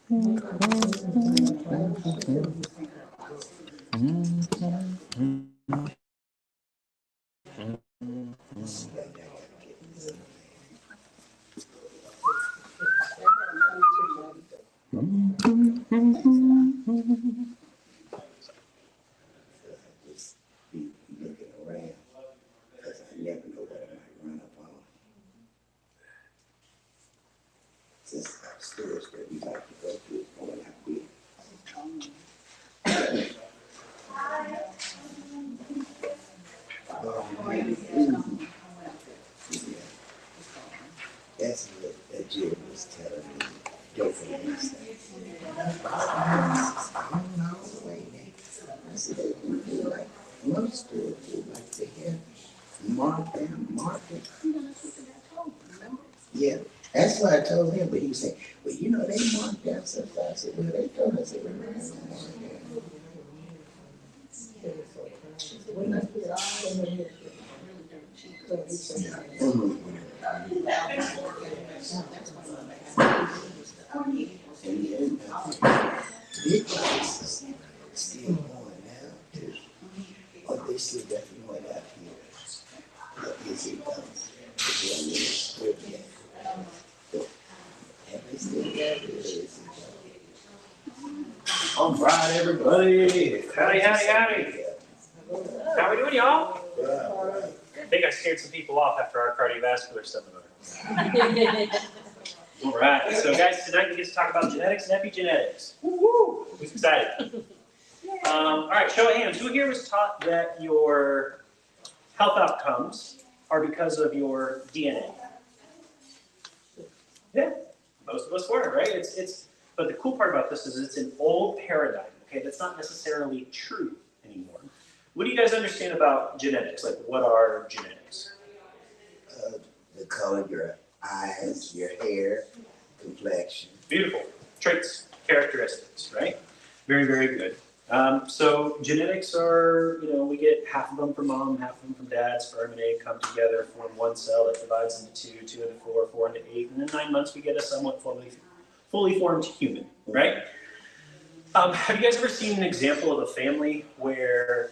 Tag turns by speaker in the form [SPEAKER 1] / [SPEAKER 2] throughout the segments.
[SPEAKER 1] Be looking around because I never know what I might run up on. Since our stores that we like to go to is going out big. That's what Juliet was telling me. Different things. I don't know the way that. I said, they feel like most stores feel like they have market. Yeah, that's what I told him, but he was saying, well, you know, they marked down stuff. I said, well, they told us they were not going to mark down. Big places still going now too. Or they still definitely went out here. But is it done? Have they still got it?
[SPEAKER 2] All right, everybody. Howdy, howdy, howdy. How we doing, y'all? I think I scared some people off after our cardiovascular seminar. All right, so guys, tonight we get to talk about genetics and epigenetics. Woo-hoo! Who's excited? All right, show of hands. Who here was taught that your health outcomes are because of your DNA? Yeah, most of us were, right? But the cool part about this is it's an old paradigm, okay? That's not necessarily true anymore. What do you guys understand about genetics? Like, what are genetics?
[SPEAKER 1] The color of your eyes, your hair, complexion.
[SPEAKER 2] Beautiful. Traits, characteristics, right? Very, very good. So genetics are, we get half of them from mom, half of them from dad. Sperm and egg come together, form one cell that divides into two, two into four, four into eight. And in 9 months, we get a somewhat fully formed human, right? Have you guys ever seen an example of a family where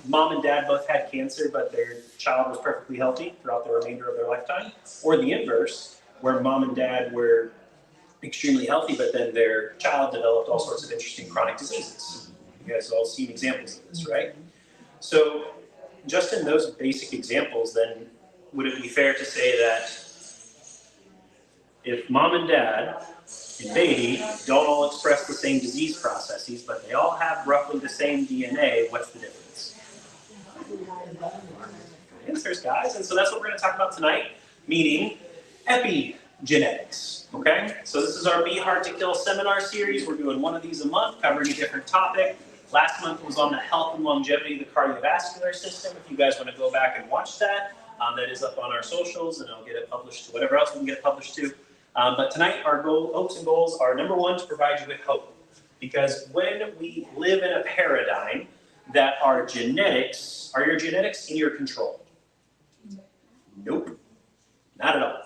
[SPEAKER 2] mom and dad both had cancer, but their child was perfectly healthy throughout the remainder of their lifetime? Or the inverse, where mom and dad were extremely healthy, but then their child developed all sorts of interesting chronic diseases? You guys have all seen examples of this, right? So just in those basic examples, then, would it be fair to say that if mom and dad and baby don't all express the same disease processes, but they all have roughly the same DNA, what's the difference? Answers, guys. And so that's what we're going to talk about tonight, meaning epigenetics. Okay? So this is our Be Hard to Kill seminar series. We're doing one of these a month, covering a different topic. Last month was on the health and longevity of the cardiovascular system. If you guys want to go back and watch that, that is up on our socials, and I'll get it published to whatever else we can get it published to. But tonight, our hopes and goals are, number one, to provide you with hope. Because when we live in a paradigm that are your genetics in your control? Nope, not at all.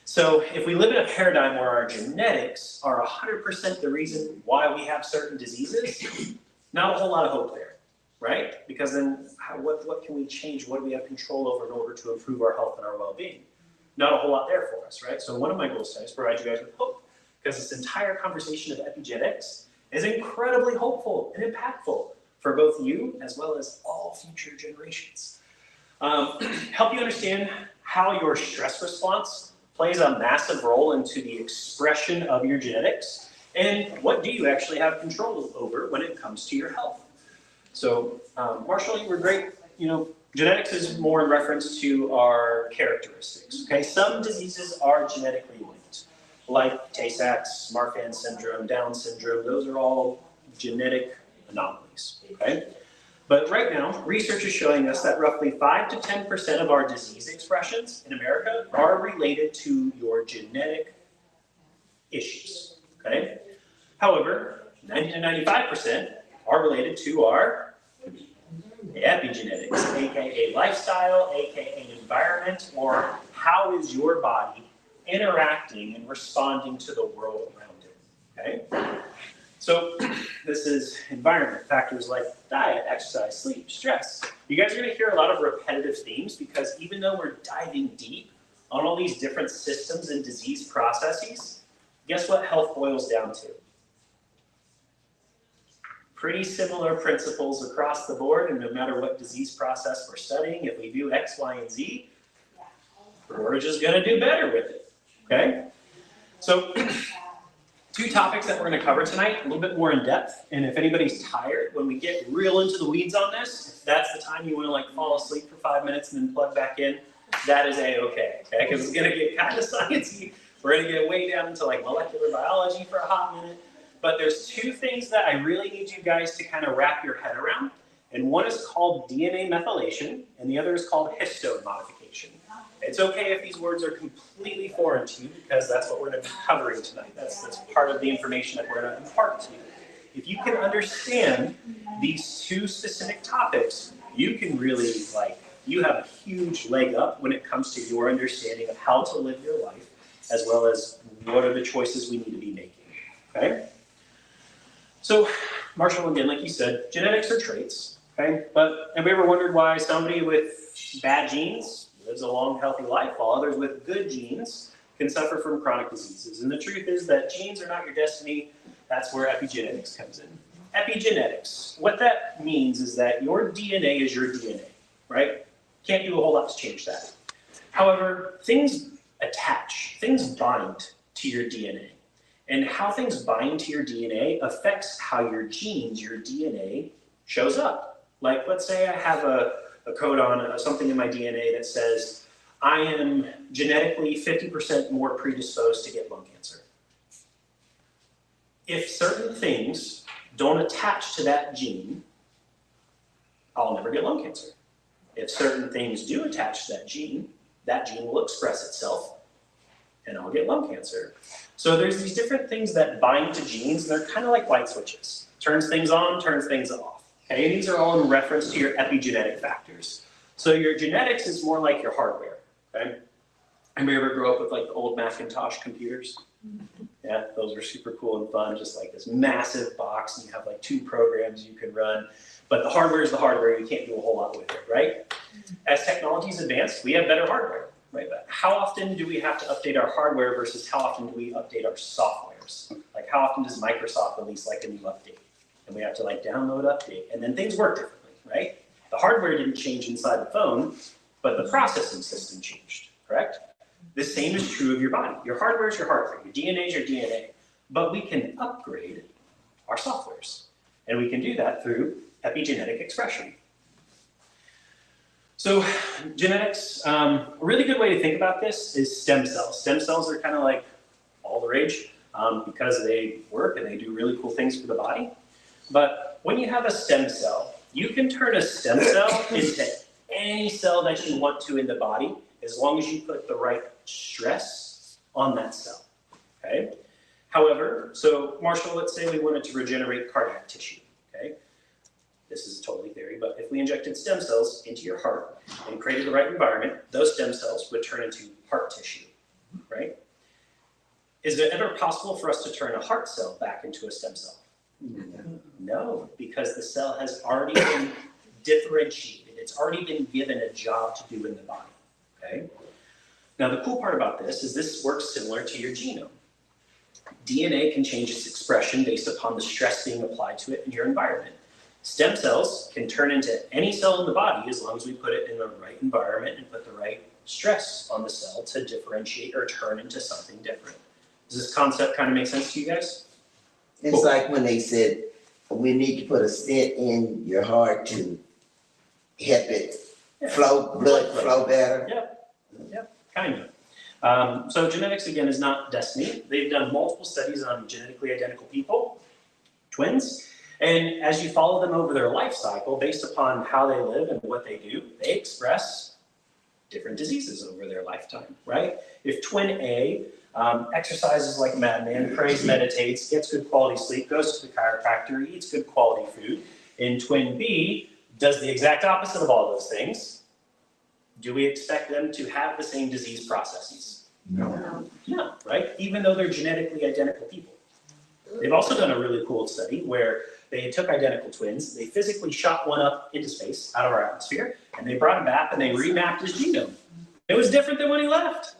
[SPEAKER 2] So if we live in a paradigm where our genetics are 100% the reason why we have certain diseases, not a whole lot of hope there, right? Because then what can we change? What do we have control over in order to improve our health and our well-being? Not a whole lot there for us, right? So one of my goals tonight is to provide you guys with hope, because this entire conversation of epigenetics is incredibly hopeful and impactful for both you as well as all future generations. Help you understand how your stress response plays a massive role into the expression of your genetics, and what do you actually have control over when it comes to your health. So, Marshall, you were great. Genetics is more in reference to our characteristics. Okay, some diseases are genetically linked, like Tay-Sachs, Marfan syndrome, Down syndrome. Those are all genetic anomalies. Okay, but right now, research is showing us that roughly 5 to 10% of our disease expressions in America are related to your genetic issues. Okay, however, 90 to 95% are related to our epigenetics, aka lifestyle, aka environment, or how is your body interacting and responding to the world around it. okay? So this is environment, factors like diet, exercise, sleep, stress. You guys are gonna hear a lot of repetitive themes because even though we're diving deep on all these different systems and disease processes, guess what health boils down to? Pretty similar principles across the board, and no matter what disease process we're studying, if we do X, Y, and Z, we're just gonna do better with it, okay? So, two topics that we're gonna cover tonight, a little bit more in depth, and if anybody's tired, when we get real into the weeds on this, if that's the time you wanna like fall asleep for 5 minutes and then plug back in, that is A-okay, okay? Because it's gonna get kind of sciencey. We're gonna get way down into like molecular biology for a hot minute, but there's two things that I really need you guys to kind of wrap your head around, and one is called DNA methylation, and the other is called histone modification. It's okay if these words are completely foreign to you because that's what we're going to be covering tonight. That's part of the information that we're going to impart to you. If you can understand these two specific topics, you can really, you have a huge leg up when it comes to your understanding of how to live your life, as well as what are the choices we need to be making, okay? So, Marshall, again, like you said, genetics are traits, okay? But have we ever wondered why somebody with bad genes lives a long, healthy life, while others with good genes can suffer from chronic diseases? And the truth is that genes are not your destiny. That's where epigenetics comes in. Epigenetics, what that means is that your DNA is your DNA, right? Can't do a whole lot to change that. However, things attach, things bind to your DNA. And how things bind to your DNA affects how your genes, your DNA, shows up. Like, let's say I have a code something in my DNA that says I am genetically 50% more predisposed to get lung cancer. If certain things don't attach to that gene, I'll never get lung cancer. If certain things do attach to that gene will express itself and I'll get lung cancer. So there's these different things that bind to genes, and they're kind of like light switches. Turns things on, turns things off. Okay, and these are all in reference to your epigenetic factors. So your genetics is more like your hardware, okay? Anybody ever grow up with like the old Macintosh computers? Yeah, those were super cool and fun, just like this massive box, and you have like 2 programs you can run. But the hardware is the hardware, you can't do a whole lot with it, right? As technology's advanced, we have better hardware, right? But how often do we have to update our hardware versus how often do we update our softwares? Like how often does Microsoft release like a new update? And we have to like download, update, and then things work differently, right? The hardware didn't change inside the phone, but the processing system changed, correct? The same is true of your body. Your hardware is your hardware, your DNA is your DNA, but we can upgrade our softwares. And we can do that through epigenetic expression. So genetics, a really good way to think about this is stem cells. Stem cells are kind of like all the rage because they work and they do really cool things for the body. But when you have a stem cell, you can turn a stem cell into any cell that you want to in the body as long as you put the right stress on that cell, okay? However, so Marshall, let's say we wanted to regenerate cardiac tissue, okay? This is totally theory, but if we injected stem cells into your heart and created the right environment, those stem cells would turn into heart tissue, right? Is it ever possible for us to turn a heart cell back into a stem cell? No, because the cell has already been differentiated. It's already been given a job to do in the body, okay? Now the cool part about this is this works similar to your genome. DNA can change its expression based upon the stress being applied to it in your environment. Stem cells can turn into any cell in the body as long as we put it in the right environment and put the right stress on the cell to differentiate or turn into something different. Does this concept kind of make sense to you guys?
[SPEAKER 1] It's like when they said, we need to put a stent in your heart to help it blood flow better.
[SPEAKER 2] Yep, kind of. So genetics, again, is not destiny. They've done multiple studies on genetically identical people, twins, and as you follow them over their life cycle, based upon how they live and what they do, they express different diseases over their lifetime, right? If twin A exercises like a madman, prays, meditates, gets good quality sleep, goes to the chiropractor, eats good quality food, and twin B does the exact opposite of all those things, do we expect them to have the same disease processes?
[SPEAKER 1] No.
[SPEAKER 2] No, right? Even though they're genetically identical people. They've also done a really cool study where they took identical twins, they physically shot one up into space, out of our atmosphere, and they brought him back and they remapped his genome. It was different than when he left.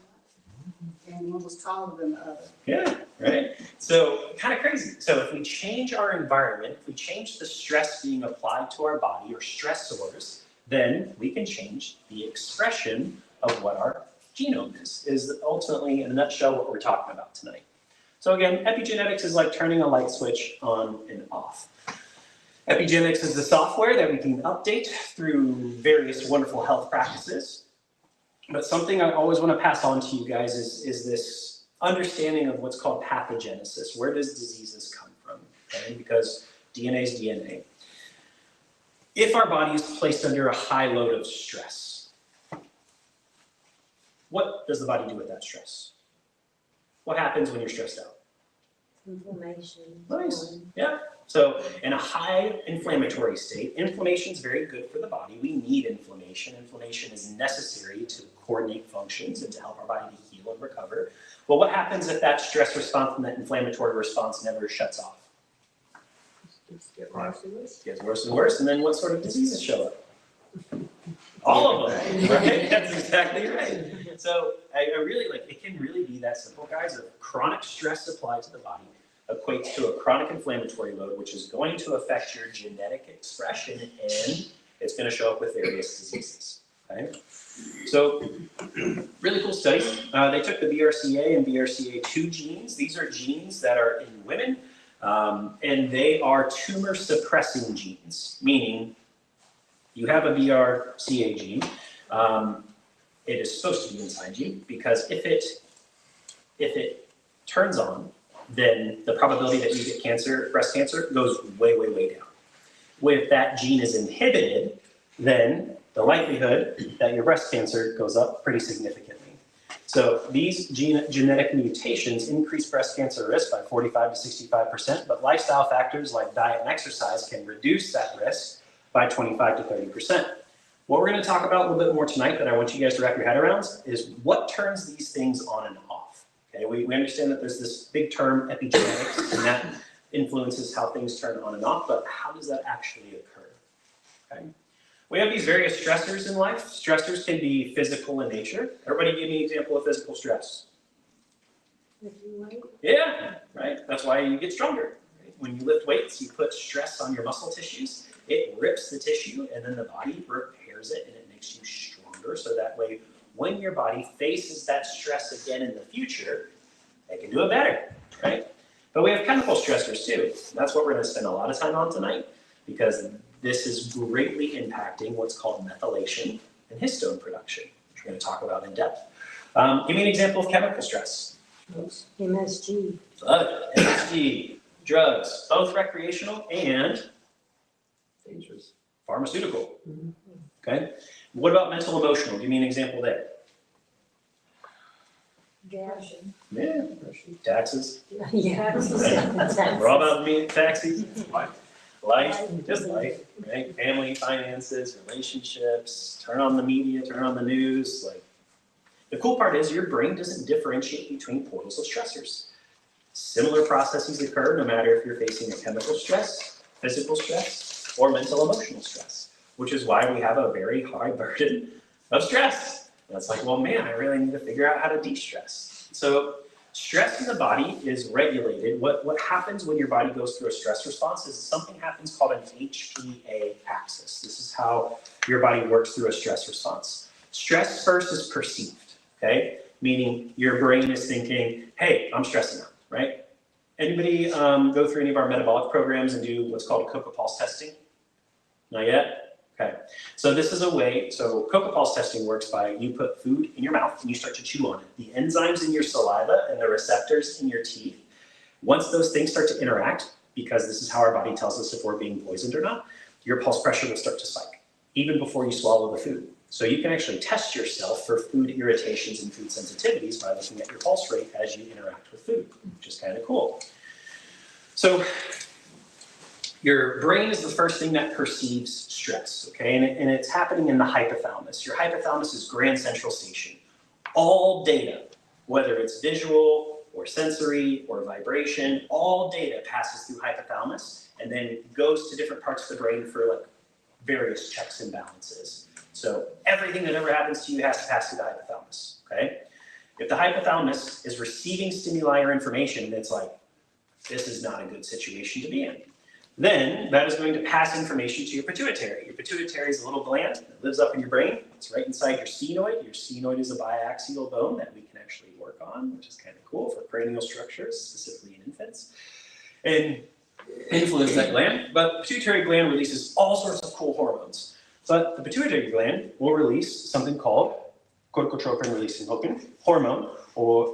[SPEAKER 3] And one was taller than the other.
[SPEAKER 2] Yeah, right? So kind of crazy. So if we change our environment, if we change the stress being applied to our body or stressors, then we can change the expression of what our genome is ultimately, in a nutshell, what we're talking about tonight. So again, epigenetics is like turning a light switch on and off. Epigenetics is the software that we can update through various wonderful health practices. But something I always want to pass on to you guys is this understanding of what's called pathogenesis. Where does diseases come from? Okay? Because DNA is DNA. If our body is placed under a high load of stress, what does the body do with that stress? What happens when you're stressed out?
[SPEAKER 4] Inflammation.
[SPEAKER 2] Nice. Yeah. So in a high inflammatory state, inflammation is very good for the body. We need inflammation. Inflammation is necessary to coordinate functions and to help our body to heal and recover. But what happens if that stress response and that inflammatory response never shuts off?
[SPEAKER 4] Get worse and worse.
[SPEAKER 2] Gets worse and worse, and then what sort of diseases show up? All of them, right? That's exactly right. So I really it can really be that simple, guys. Of chronic stress applied to the body equates to a chronic inflammatory load, which is going to affect your genetic expression, and it's going to show up with various diseases. Okay? So really cool study. They took the BRCA and BRCA2 genes. These are genes that are in women, and they are tumor suppressing genes, meaning you have a BRCA gene. It is supposed to be inside you because if it turns on, then the probability that you get cancer, breast cancer, goes way, way, way down. If that gene is inhibited, then the likelihood that your breast cancer goes up pretty significantly. So these genetic mutations increase breast cancer risk by 45 to 65%, but lifestyle factors like diet and exercise can reduce that risk by 25 to 30%. What we're going to talk about a little bit more tonight that I want you guys to wrap your head around is what turns these things on and off. Okay, we understand that there's this big term, epigenetics, and that influences how things turn on and off, but how does that actually occur? Okay. We have these various stressors in life. Stressors can be physical in nature. Everybody give me an example of physical stress. Yeah, right? That's why you get stronger. Right? When you lift weights, you put stress on your muscle tissues. It rips the tissue, and then the body repairs it, and it makes you stronger, so that way when your body faces that stress again in the future, they can do it better, right? But we have chemical stressors too. That's what we're going to spend a lot of time on tonight, because this is greatly impacting what's called methylation and histone production, which we're going to talk about in depth. Give me an example of chemical stress.
[SPEAKER 4] MSG.
[SPEAKER 2] MSG, drugs, both recreational and dangerous, pharmaceutical. Okay. What about mental emotional? Give me an example there.
[SPEAKER 4] Depression.
[SPEAKER 2] Yeah, taxes.
[SPEAKER 4] Yeah.
[SPEAKER 2] We're all about me, taxes. Life, just life, right? Family, finances, relationships, turn on the media, turn on the news. Like, the cool part is your brain doesn't differentiate between portals of stressors. Similar processes occur no matter if you're facing a chemical stress, physical stress, or mental emotional stress, which is why we have a very high burden of stress. And it's like, well, man, I really need to figure out how to de-stress. So stress in the body is regulated. What happens when your body goes through a stress response is something happens called an HPA axis. This is how your body works through a stress response. Stress first is perceived, okay? Meaning your brain is thinking, hey, I'm stressing out, right? Anybody go through any of our metabolic programs and do what's called Coca pulse testing? Not yet? Okay. So this is a way, so Coca pulse testing works by you put food in your mouth and you start to chew on it. The enzymes in your saliva and the receptors in your teeth, once those things start to interact, because this is how our body tells us if we're being poisoned or not, your pulse pressure will start to spike, even before you swallow the food. So you can actually test yourself for food irritations and food sensitivities by looking at your pulse rate as you interact with food, which is kind of cool. So your brain is the first thing that perceives stress, okay? And it's happening in the hypothalamus. Your hypothalamus is grand central station. All data, whether it's visual or sensory or vibration, all data passes through hypothalamus and then goes to different parts of the brain for like various checks and balances. So everything that ever happens to you has to pass through the hypothalamus, okay? If the hypothalamus is receiving stimuli or information that's like, this is not a good situation to be in, then that is going to pass information to your pituitary. Your pituitary is a little gland that lives up in your brain. It's right inside your sphenoid. Your sphenoid is a biaxial bone that we can actually work on, which is kind of cool for cranial structures, specifically in infants, and influence that gland. But the pituitary gland releases all sorts of cool hormones. But the pituitary gland will release something called corticotropin-releasing hormone,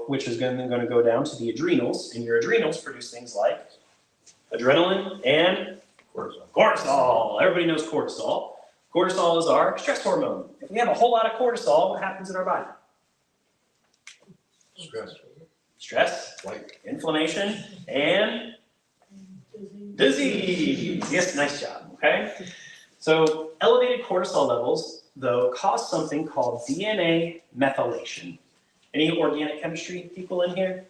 [SPEAKER 2] which is going to go down to the adrenals, and your adrenals produce things like adrenaline and cortisol. Everybody knows cortisol. Cortisol is our stress hormone. If we have a whole lot of cortisol, what happens in our body? Stress, inflammation, and disease. Yes, nice job, okay? So elevated cortisol levels, though, cause something called DNA methylation. Any organic chemistry people in here?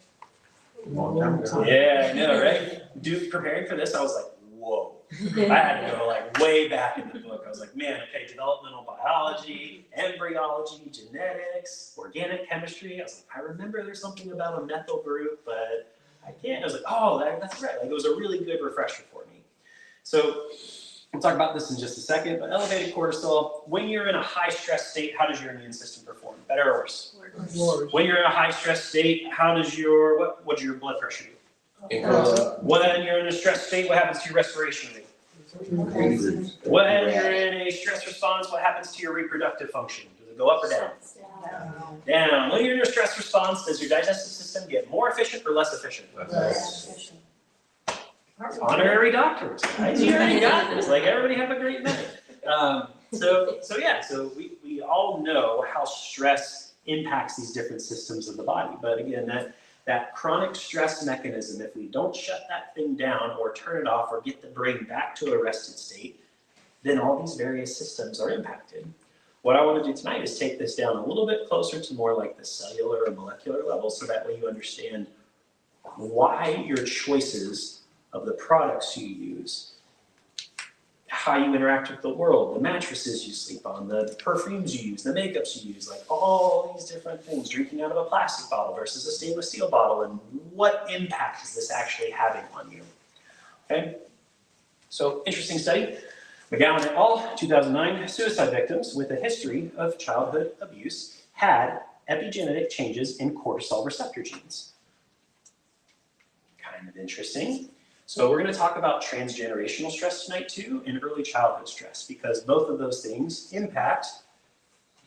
[SPEAKER 2] Yeah, I know, right? Preparing for this, I was like, whoa. I had to go like way back in the book. I was like, man, okay, developmental biology, embryology, genetics, organic chemistry. I was like, I remember there's something about a methyl group, but I can't. I was like, oh, that's right. Like, it was a really good refresher for me. So we'll talk about this in just a second, but elevated cortisol, when you're in a high stress state, how does your immune system perform? Better or worse? When you're in a high stress state, how does what's your blood pressure do? When you're in a stress state, what happens to your respiration rate? When you're in a stress response, what happens to your reproductive function? Does it go up or down? Down. When you're in a stress response, does your digestive system get more efficient or less efficient? Less efficient. Honorary doctors, guys. You already got this. Like, everybody have a great night. So we all know how stress impacts these different systems of the body. But again, that chronic stress mechanism, if we don't shut that thing down or turn it off or get the brain back to a rested state, then all these various systems are impacted. What I want to do tonight is take this down a little bit closer to more like the cellular or molecular level, so that way you understand why your choices of the products you use, how you interact with the world, the mattresses you sleep on, the perfumes you use, the makeups you use, like all these different things, drinking out of a plastic bottle versus a stainless steel bottle, and what impact is this actually having on you, okay? So, interesting study. McGowan et al., 2009, suicide victims with a history of childhood abuse had epigenetic changes in cortisol receptor genes. Kind of interesting. So we're going to talk about transgenerational stress tonight too, and early childhood stress, because both of those things impact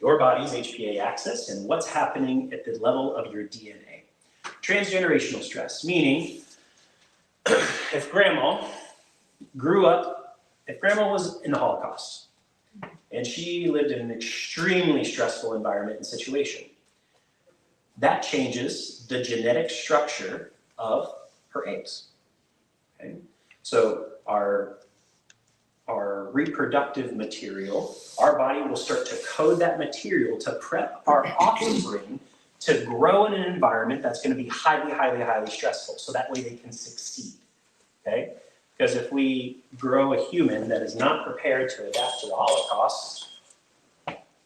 [SPEAKER 2] your body's HPA axis and what's happening at the level of your DNA. Transgenerational stress, meaning if grandma was in the Holocaust and she lived in an extremely stressful environment and situation, that changes the genetic structure of her eggs. Okay. So our reproductive material, our body will start to code that material to prep our offspring to grow in an environment that's going to be highly, highly, highly stressful, so that way they can succeed. Okay? Because if we grow a human that is not prepared to adapt to the Holocaust,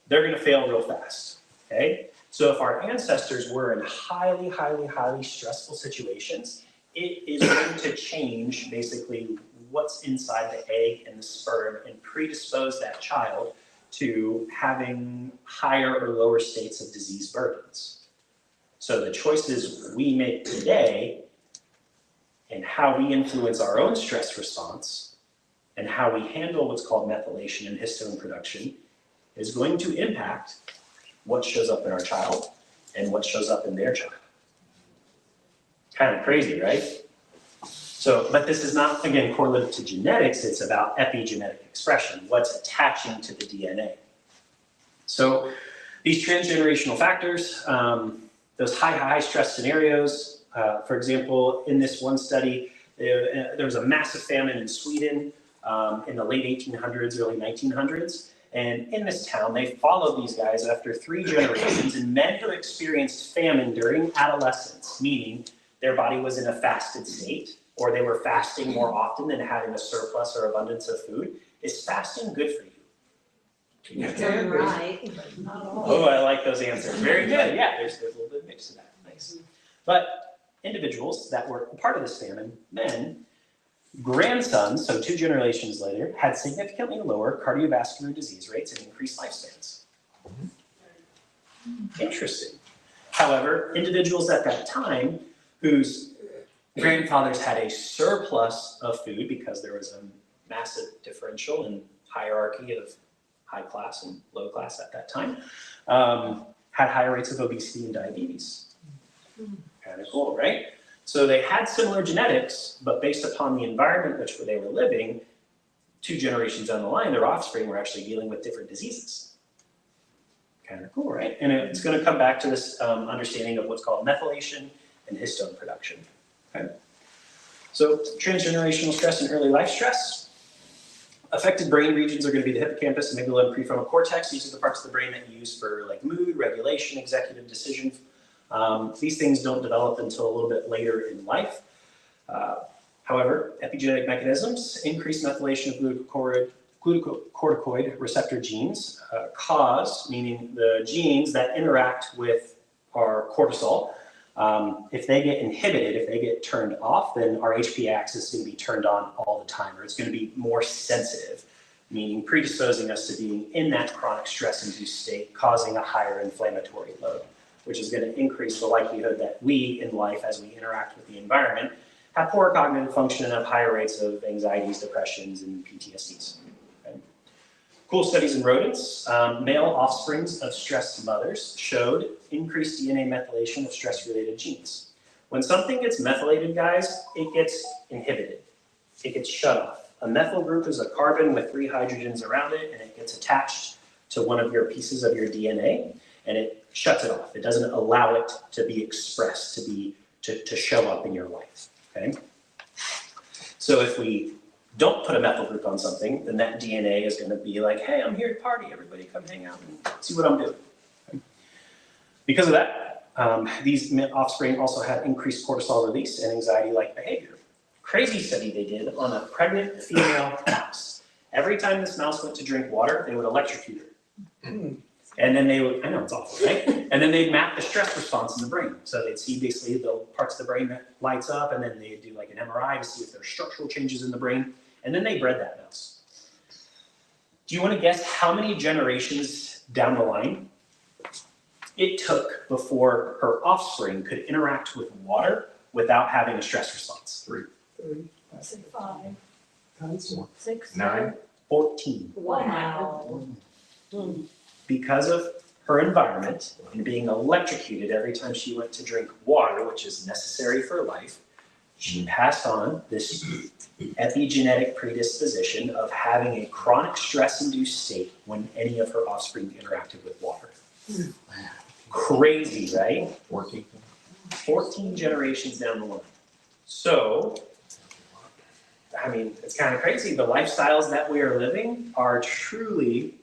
[SPEAKER 2] they're going to fail real fast. Okay? So if our ancestors were in highly, highly, highly stressful situations, it is going to change basically what's inside the egg and the sperm and predispose that child to having higher or lower states of disease burdens. So the choices we make today and how we influence our own stress response and how we handle what's called methylation and histone production is going to impact what shows up in our child and what shows up in their child. Kind of crazy, right? So, but this is not, again, correlated to genetics, it's about epigenetic expression, what's attaching to the DNA. So these transgenerational factors, those high stress scenarios, for example, in this one study, there was a massive famine in Sweden in the late 1800s, early 1900s. And in this town, they followed these guys after 3 generations, and men who experienced famine during adolescence, meaning their body was in a fasted state, or they were fasting more often than having a surplus or abundance of food. Is fasting good for you?
[SPEAKER 4] Darn right. Not all.
[SPEAKER 2] Oh, I like those answers. Very good. Yeah, there's a little bit of mix to that. Nice. But individuals that were part of this famine, then grandsons, so 2 generations later, had significantly lower cardiovascular disease rates and increased lifespans. Interesting. However, individuals at that time whose grandfathers had a surplus of food because there was a massive differential in hierarchy of high class and low class at that time, had higher rates of obesity and diabetes. Kind of cool, right? So they had similar genetics, but based upon the environment which they were living, 2 generations down the line, their offspring were actually dealing with different diseases. Kind of cool, right? And it's going to come back to this understanding of what's called methylation and histone production. Okay? So transgenerational stress and early life stress. Affected brain regions are going to be the hippocampus, amygdala, and prefrontal cortex. These are the parts of the brain that you use for like mood, regulation, executive decision. These things don't develop until a little bit later in life. However, epigenetic mechanisms, increased methylation of glucocorticoid receptor genes cause, meaning the genes that interact with our cortisol, if they get inhibited, if they get turned off, then our HPA axis is going to be turned on all the time, or it's going to be more sensitive, meaning predisposing us to being in that chronic stress-induced state, causing a higher inflammatory load, which is going to increase the likelihood that we in life, as we interact with the environment, have poor cognitive function and have higher rates of anxieties, depressions, and PTSDs. Okay. Cool studies in rodents. Male offsprings of stressed mothers showed increased DNA methylation of stress-related genes. When something gets methylated, guys, it gets inhibited. It gets shut off. A methyl group is a carbon with 3 hydrogens around it, and it gets attached to one of your pieces of your DNA, and it shuts it off. It doesn't allow it to be expressed, to show up in your life. Okay? So if we don't put a methyl group on something, then that DNA is going to be like, hey, I'm here to party. Everybody come hang out and see what I'm doing. Okay? Because of that, these offspring also had increased cortisol release and anxiety-like behavior. Crazy study they did on a pregnant female mouse. Every time this mouse went to drink water, they would electrocute her. And then they would, I know it's awful, right? And then they'd map the stress response in the brain. So they'd see basically the parts of the brain that lights up, and then they'd do like an MRI to see if there are structural changes in the brain. And then they bred that mouse. Do you want to guess how many generations down the line it took before her offspring could interact with water without having a stress response?
[SPEAKER 1] 3.
[SPEAKER 4] 5, 6,
[SPEAKER 5] 9.
[SPEAKER 2] 14.
[SPEAKER 4] Wow.
[SPEAKER 2] Because of her environment and being electrocuted every time she went to drink water, which is necessary for life, she passed on this epigenetic predisposition of having a chronic stress-induced state when any of her offspring interacted with water. Crazy, right? 14 generations down the line. So, I mean, it's kind of crazy. The lifestyles that we are living are truly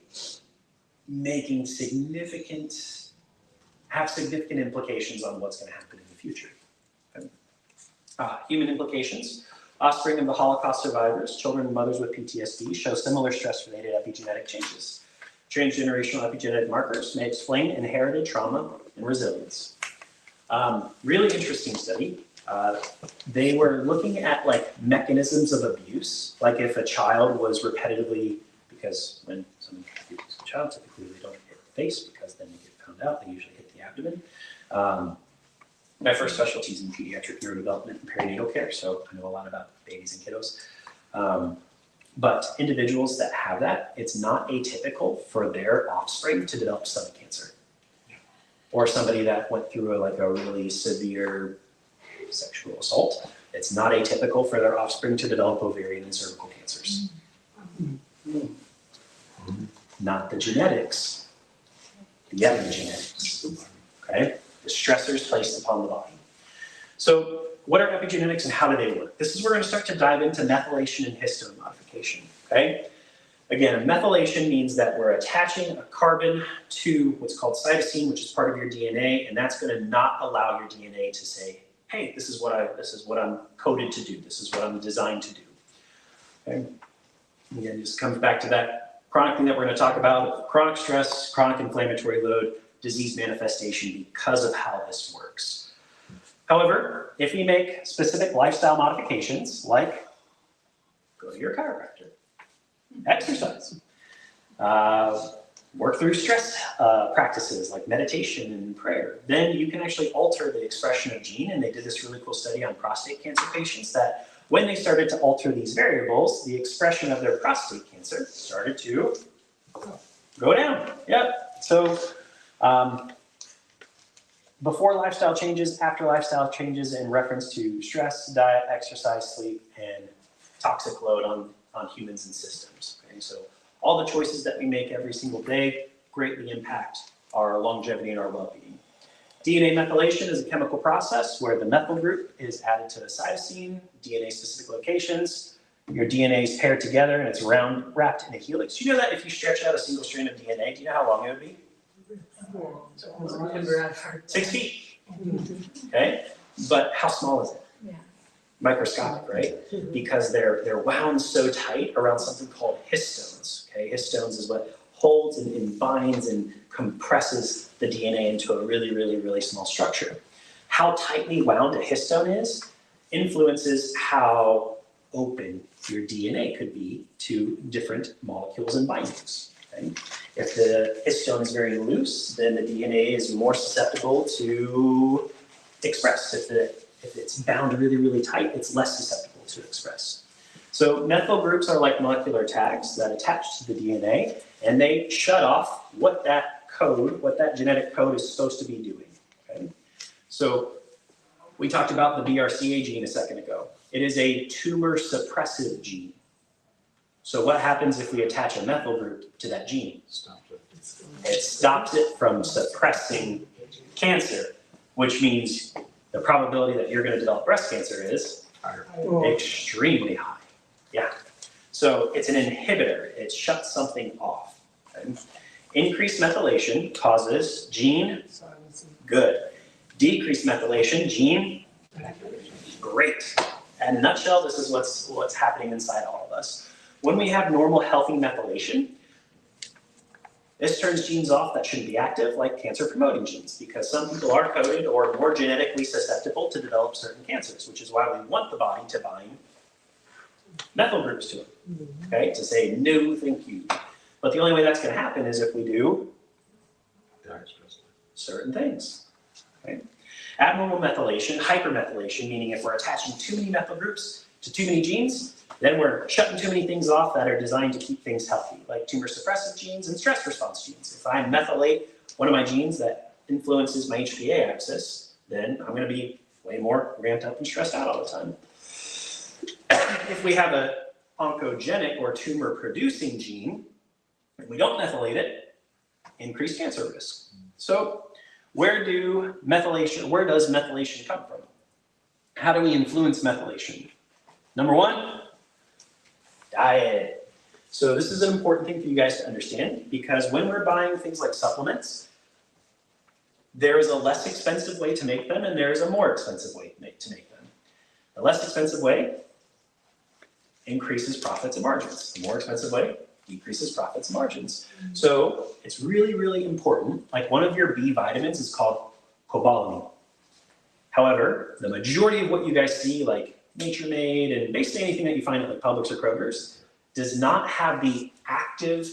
[SPEAKER 2] making have significant implications on what's going to happen in the future. Okay. Human implications. Offspring of the Holocaust survivors, children and mothers with PTSD, show similar stress-related epigenetic changes. Transgenerational epigenetic markers may explain inherited trauma and resilience. Really interesting study. They were looking at like mechanisms of abuse, like if a child was repetitively, because when someone abuses a child, typically they don't hit the face because then they get found out, they usually hit the abdomen. My first specialty is in pediatric neurodevelopment and perinatal care, so I know a lot about babies and kiddos. But individuals that have that, it's not atypical for their offspring to develop stomach cancer. Or somebody that went through a really severe sexual assault, it's not atypical for their offspring to develop ovarian and cervical cancers. Not the genetics, the epigenetics, okay? The stressors placed upon the body. So what are epigenetics and how do they work? This is where we're gonna start to dive into methylation and histone modification, okay? Again, methylation means that we're attaching a carbon to what's called cytosine, which is part of your DNA, and that's gonna not allow your DNA to say hey, this is what I'm coded to do. This is what I'm designed to do. Okay. Again, just comes back to that chronic thing that we're going to talk about: chronic stress, chronic inflammatory load, disease manifestation because of how this works. However, if we make specific lifestyle modifications, like go to your chiropractor, exercise, work through stress practices like meditation and prayer, then you can actually alter the expression of gene. And they did this really cool study on prostate cancer patients that when they started to alter these variables, the expression of their prostate cancer started to go down. Yep. So before lifestyle changes, after lifestyle changes in reference to stress, diet, exercise, sleep, and toxic load on humans and systems. Okay? So all the choices that we make every single day greatly impact our longevity and our well-being. DNA methylation is a chemical process where the methyl group is added to a cytosine, DNA-specific locations. Your DNA is paired together and it's wrapped in a helix. Do you know that if you stretch out a single strand of DNA, do you know how long it would be? 6 feet. Okay, but how small is it?
[SPEAKER 4] Yeah.
[SPEAKER 2] Microscopic, right? Because they're wound so tight around something called histones. Okay, histones is what holds and binds and compresses the DNA into a really, really, really small structure. How tightly wound a histone is influences how open your DNA could be to different molecules and bindings. Okay? If the histone is very loose, then the DNA is more susceptible to express. If it's bound really, really tight, it's less susceptible to express. So methyl groups are like molecular tags that attach to the DNA, and they shut off what that genetic code is supposed to be doing. Okay? So we talked about the BRCA gene a second ago. It is a tumor suppressive gene. So what happens if we attach a methyl group to that gene? It stops it from suppressing cancer, which means the probability that you're going to develop breast cancer is extremely high. Yeah. So it's an inhibitor. It shuts something off. Okay? Increased methylation causes gene good. Decreased methylation, gene great. In a nutshell, this is what's happening inside all of us. When we have normal, healthy methylation, this turns genes off that shouldn't be active, like cancer-promoting genes, because some people are coded or more genetically susceptible to develop certain cancers, which is why we want the body to bind methyl groups to it, okay, to say, no, thank you. But the only way that's going to happen is if we do certain things. Okay? Abnormal methylation, hypermethylation, meaning if we're attaching too many methyl groups to too many genes, then we're shutting too many things off that are designed to keep things healthy, like tumor suppressive genes and stress response genes. If I methylate one of my genes that influences my HPA axis, then I'm going to be way more ramped up and stressed out all the time. If we have an oncogenic or tumor-producing gene, and we don't methylate it, increased cancer risk. So where does methylation come from? How do we influence methylation? Number one, diet. So this is an important thing for you guys to understand, because when we're buying things like supplements, there is a less expensive way to make them and there is a more expensive way to make them. The less expensive way increases profits and margins. The more expensive way decreases profits and margins. So it's really, really important. Like one of your B vitamins is called cobalamin. However, the majority of what you guys see, like Nature Made and basically anything that you find at like Publix or Kroger's, does not have the active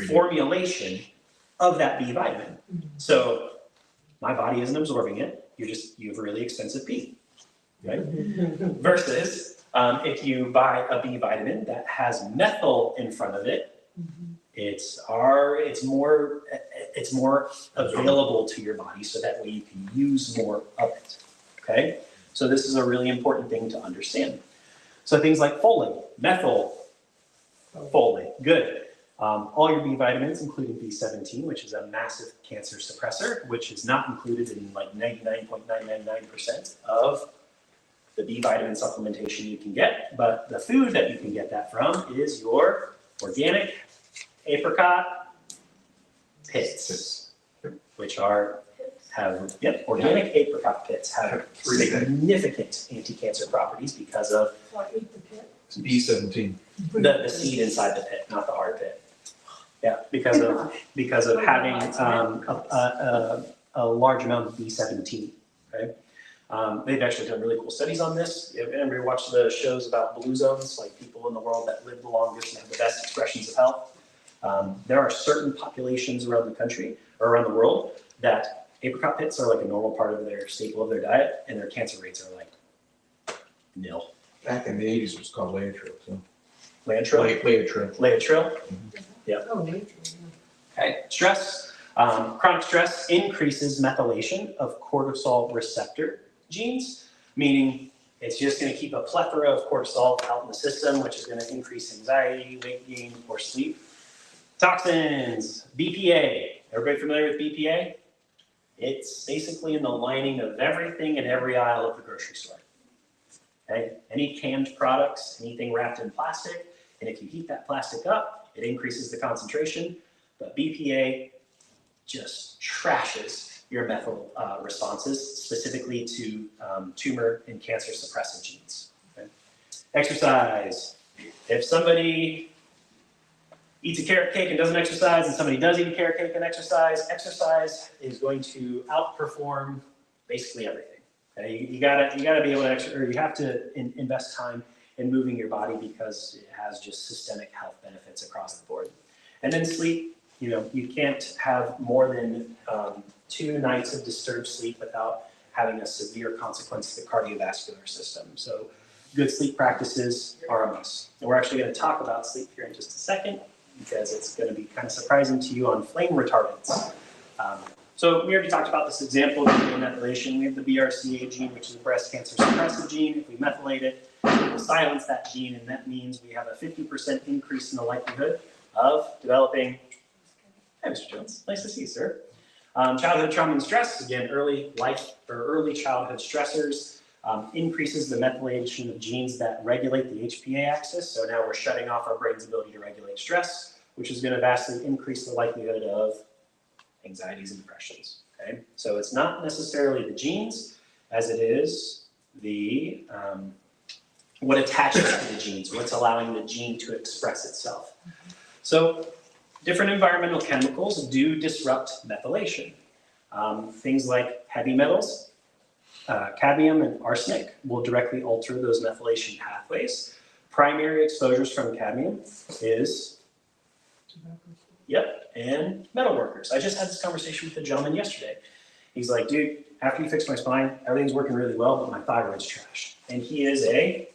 [SPEAKER 2] formulation of that B vitamin. So my body isn't absorbing it. You have a really expensive P, right? Versus if you buy a B vitamin that has methyl in front of it, it's more available to your body, so that way you can use more of it. Okay, so this is a really important thing to understand. So things like folate, methyl folate, good. All your B vitamins, including B17, which is a massive cancer suppressor, which is not included in like 99.999% of the B vitamin supplementation you can get. But the food that you can get that from is your organic apricot pits, which are Organic apricot pits have significant anti-cancer properties because of
[SPEAKER 4] What, eat the pit?
[SPEAKER 5] B17.
[SPEAKER 2] the seed inside the pit, not the hard pit. Yeah, because of having a large amount of B17. Okay, they've actually done really cool studies on this. If anybody watched the shows about blue zones, like people in the world that live the longest and have the best expressions of health, there are certain populations around the country or around the world that apricot pits are like a normal part of their staple of their diet, and their cancer rates are like nil.
[SPEAKER 5] Back in the 80s, it was called Laetrile. So.
[SPEAKER 2] Laetrile?
[SPEAKER 5] Laetrile.
[SPEAKER 3] Oh, nature,
[SPEAKER 2] Okay, stress. Chronic stress increases methylation of cortisol receptor genes, meaning it's just going to keep a plethora of cortisol out in the system, which is going to increase anxiety, weight gain, poor sleep. Toxins, BPA. Everybody familiar with BPA? It's basically in the lining of everything in every aisle of the grocery store. Okay? Any canned products, anything wrapped in plastic, and if you heat that plastic up, it increases the concentration, but BPA just trashes your methyl responses, specifically to tumor and cancer suppressive genes. Okay? Exercise. If somebody eats a carrot cake and doesn't exercise, and somebody does eat a carrot cake and exercise is going to outperform basically everything. Okay? You gotta be able to you have to invest time in moving your body because it has just systemic health benefits across the board. And then sleep. You can't have more than 2 nights of disturbed sleep without having a severe consequence to the cardiovascular system. So good sleep practices are a must. And we're actually going to talk about sleep here in just a second because it's going to be kind of surprising to you on flame retardants. So we already talked about this example of methylation. We have the BRCA gene, which is a breast cancer suppressive gene. If we methylate it, we will silence that gene, and that means we have a 50% increase in the likelihood of developing. Hi, Mr. Jones. Nice to see you, sir. Childhood trauma and stress, again, early childhood stressors increases the methylation of genes that regulate the HPA axis. So now we're shutting off our brain's ability to regulate stress, which is going to vastly increase the likelihood of anxieties and depressions. Okay, so it's not necessarily the genes as it is the what attaches to the genes, what's allowing the gene to express itself. So different environmental chemicals do disrupt methylation. Things like heavy metals, cadmium and arsenic will directly alter those methylation pathways. Primary exposures from cadmium is, and metal workers. I just had this conversation with a gentleman yesterday. He's like, dude, after you fix my spine, everything's working really well, but my thyroid's trashed. And he is a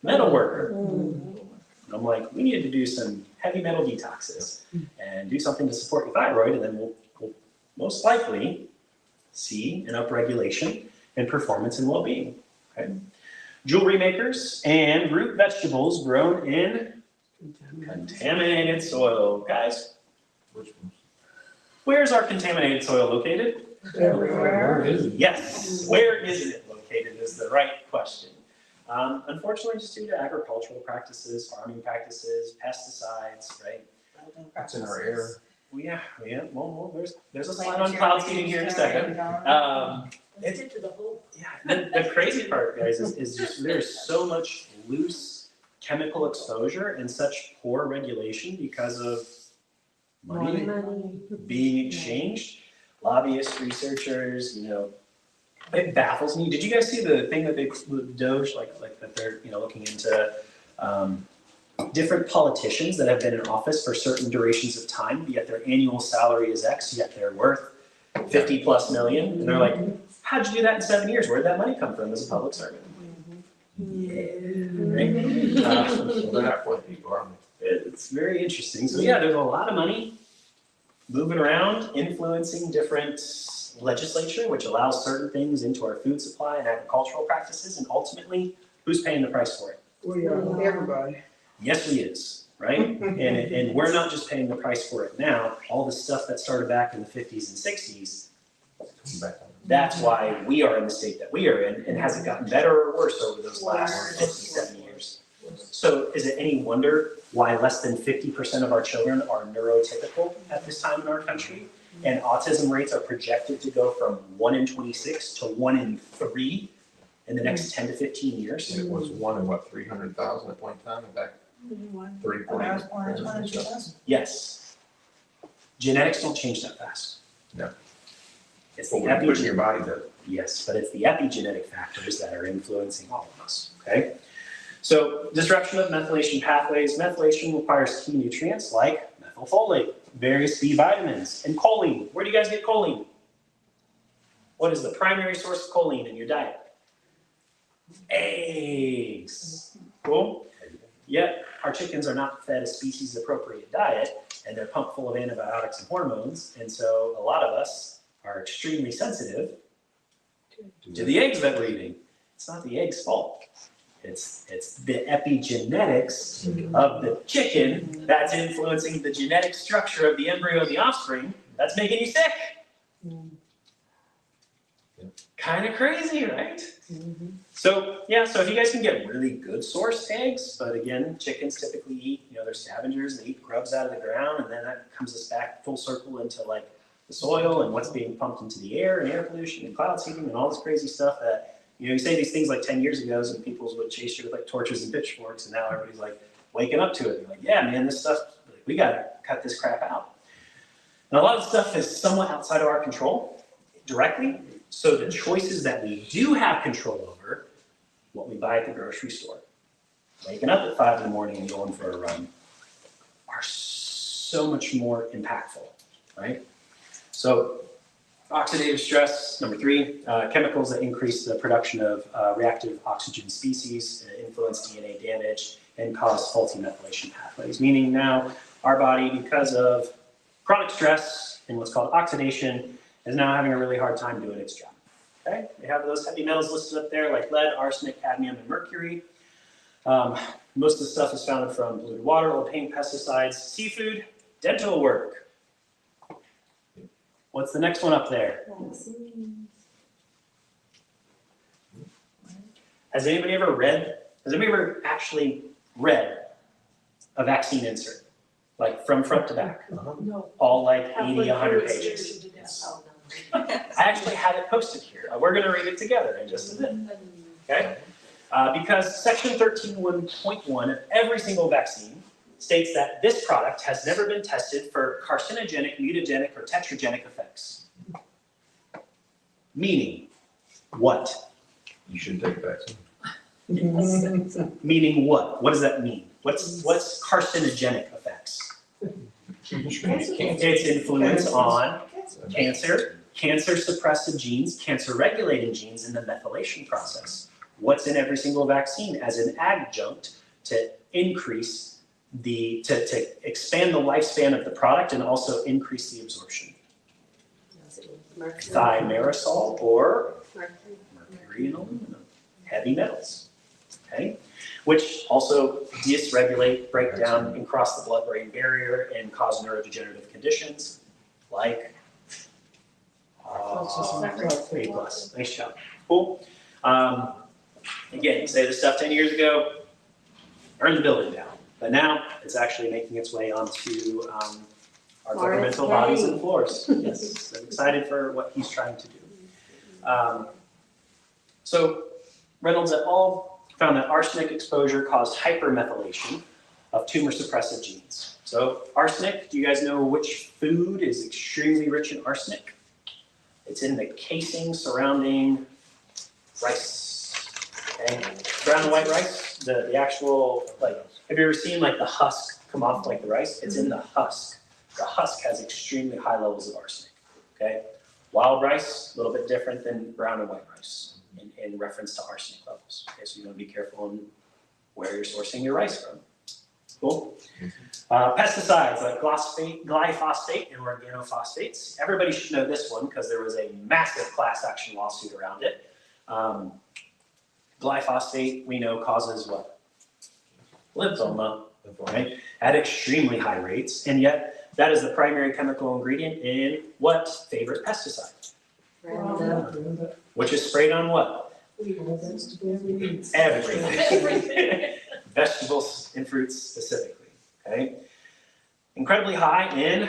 [SPEAKER 2] metal worker. And I'm like, we need to do some heavy metal detoxes and do something to support your thyroid, and then we'll most likely see an upregulation in performance and well-being. Okay? Jewelry makers and root vegetables grown in contaminated soil. Guys, where's our contaminated soil located?
[SPEAKER 5] Where is it?
[SPEAKER 2] Yes, where is it located is the right question. Unfortunately, just due to agricultural practices, farming practices, pesticides, right?
[SPEAKER 5] That's in our air.
[SPEAKER 2] Well, there's a slide on cloud seeding here in a second.
[SPEAKER 4] Let's get to the whole.
[SPEAKER 2] The crazy part, guys, is just there's so much loose chemical exposure and such poor regulation because of money being exchanged. Lobbyists, researchers, it baffles me. Did you guys see the thing that they Doge like that they're looking into different politicians that have been in office for certain durations of time, yet their annual salary is X, yet they're worth 50+ million, and they're like, how'd you do that in 7 years? Where'd that money come from as a public servant? Right? It's very interesting. So yeah, there's a lot of money moving around, influencing different legislature, which allows certain things into our food supply and agricultural practices, and ultimately, who's paying the price for it?
[SPEAKER 1] We are, everybody.
[SPEAKER 2] Yes, we is, right? and we're not just paying the price for it now. All the stuff that started back in the 50s and 60s, that's why we are in the state that we are in, and has it gotten better or worse over those last 50, 70 years? So is it any wonder why less than 50% of our children are neurotypical at this time in our country? And autism rates are projected to go from 1 in 26 to 1 in 3 in the next 10 to 15 years.
[SPEAKER 5] It was 1 in what, 300,000 at one time, and back 30, 40 years.
[SPEAKER 2] Yes. Genetics don't change that fast.
[SPEAKER 5] No.
[SPEAKER 2] It's
[SPEAKER 5] But
[SPEAKER 2] the
[SPEAKER 5] when you put it in your body, does.
[SPEAKER 2] Yes, but it's the epigenetic factors that are influencing all of us, okay? So disruption of methylation pathways. Methylation requires key nutrients like methylfolate, various B vitamins, and choline. Where do you guys get choline? What is the primary source of choline in your diet? Eggs. Cool? Yet our chickens are not fed a species appropriate diet, and they're pumped full of antibiotics and hormones, and so a lot of us are extremely sensitive to the eggs that we're eating. It's not the egg's fault. It's the epigenetics of the chicken that's influencing the genetic structure of the embryo and the offspring that's making you sick. Kind of crazy, right? So yeah, so if you guys can get really good source eggs, but again, chickens typically eat, they're scavengers, they eat grubs out of the ground, and then that comes us back full circle into like the soil and what's being pumped into the air and air pollution and cloud seeding and all this crazy stuff that, you say these things like 10 years ago and people would chase you with like torches and pitchforks, and now everybody's like waking up to it. They're like, yeah, man, this stuff, we gotta cut this crap out. And a lot of stuff is somewhat outside of our control directly. So the choices that we do have control over, what we buy at the grocery store, waking up at 5 in the morning and going for a run, are so much more impactful, right? So oxidative stress, number 3, chemicals that increase the production of reactive oxygen species, influence DNA damage, and cause faulty methylation pathways. Meaning now our body, because of chronic stress and what's called oxidation, is now having a really hard time doing its job. Okay, they have those heavy metals listed up there like lead, arsenic, cadmium, and mercury. Most of the stuff is found from polluted water, oil paint, pesticides, seafood, dental work. What's the next one up there? Has anybody ever actually read a vaccine insert? Like from front to back?
[SPEAKER 4] No.
[SPEAKER 2] All like 80, 100 pages. I actually have it posted here. We're going to read it together in just a bit. Okay? Because section 13.1 of every single vaccine states that this product has never been tested for carcinogenic, mutagenic, or tetragenic effects. Meaning what?
[SPEAKER 5] You should take a vaccine.
[SPEAKER 2] Meaning what? What does that mean? What's carcinogenic effects? Its influence on cancer, cancer suppressive genes, cancer regulating genes in the methylation process. What's in every single vaccine as an adjunct to increase to expand the lifespan of the product and also increase the absorption? Thimerosal or mercury and aluminum, heavy metals, okay? Which also dysregulate, break down, and cross the blood-brain barrier and cause neurodegenerative conditions like A+. Nice job. Cool. Again, you say this stuff 10 years ago, burned the building down. But now it's actually making its way onto our governmental bodies and floors. Yes, I'm excited for what he's trying to do. So Reynolds et al. Found that arsenic exposure caused hypermethylation of tumor suppressive genes. So arsenic, do you guys know which food is extremely rich in arsenic? It's in the casing surrounding rice. Okay? Brown and white rice, the actual, like, have you ever seen like the husk come off like the rice? It's in the husk. The husk has extremely high levels of arsenic. Okay? Wild rice, a little bit different than brown and white rice in reference to arsenic levels. Okay, so you want to be careful in where you're sourcing your rice from. Cool. Pesticides like glyphosate and organophosphates. Everybody should know this one because there was a massive class action lawsuit around it. Glyphosate, we know, causes what? Lymphoma, right? At extremely high rates, and yet that is the primary chemical ingredient in what favorite pesticide? Which is sprayed on what? Everything. Vegetables and fruits specifically, okay? Incredibly high in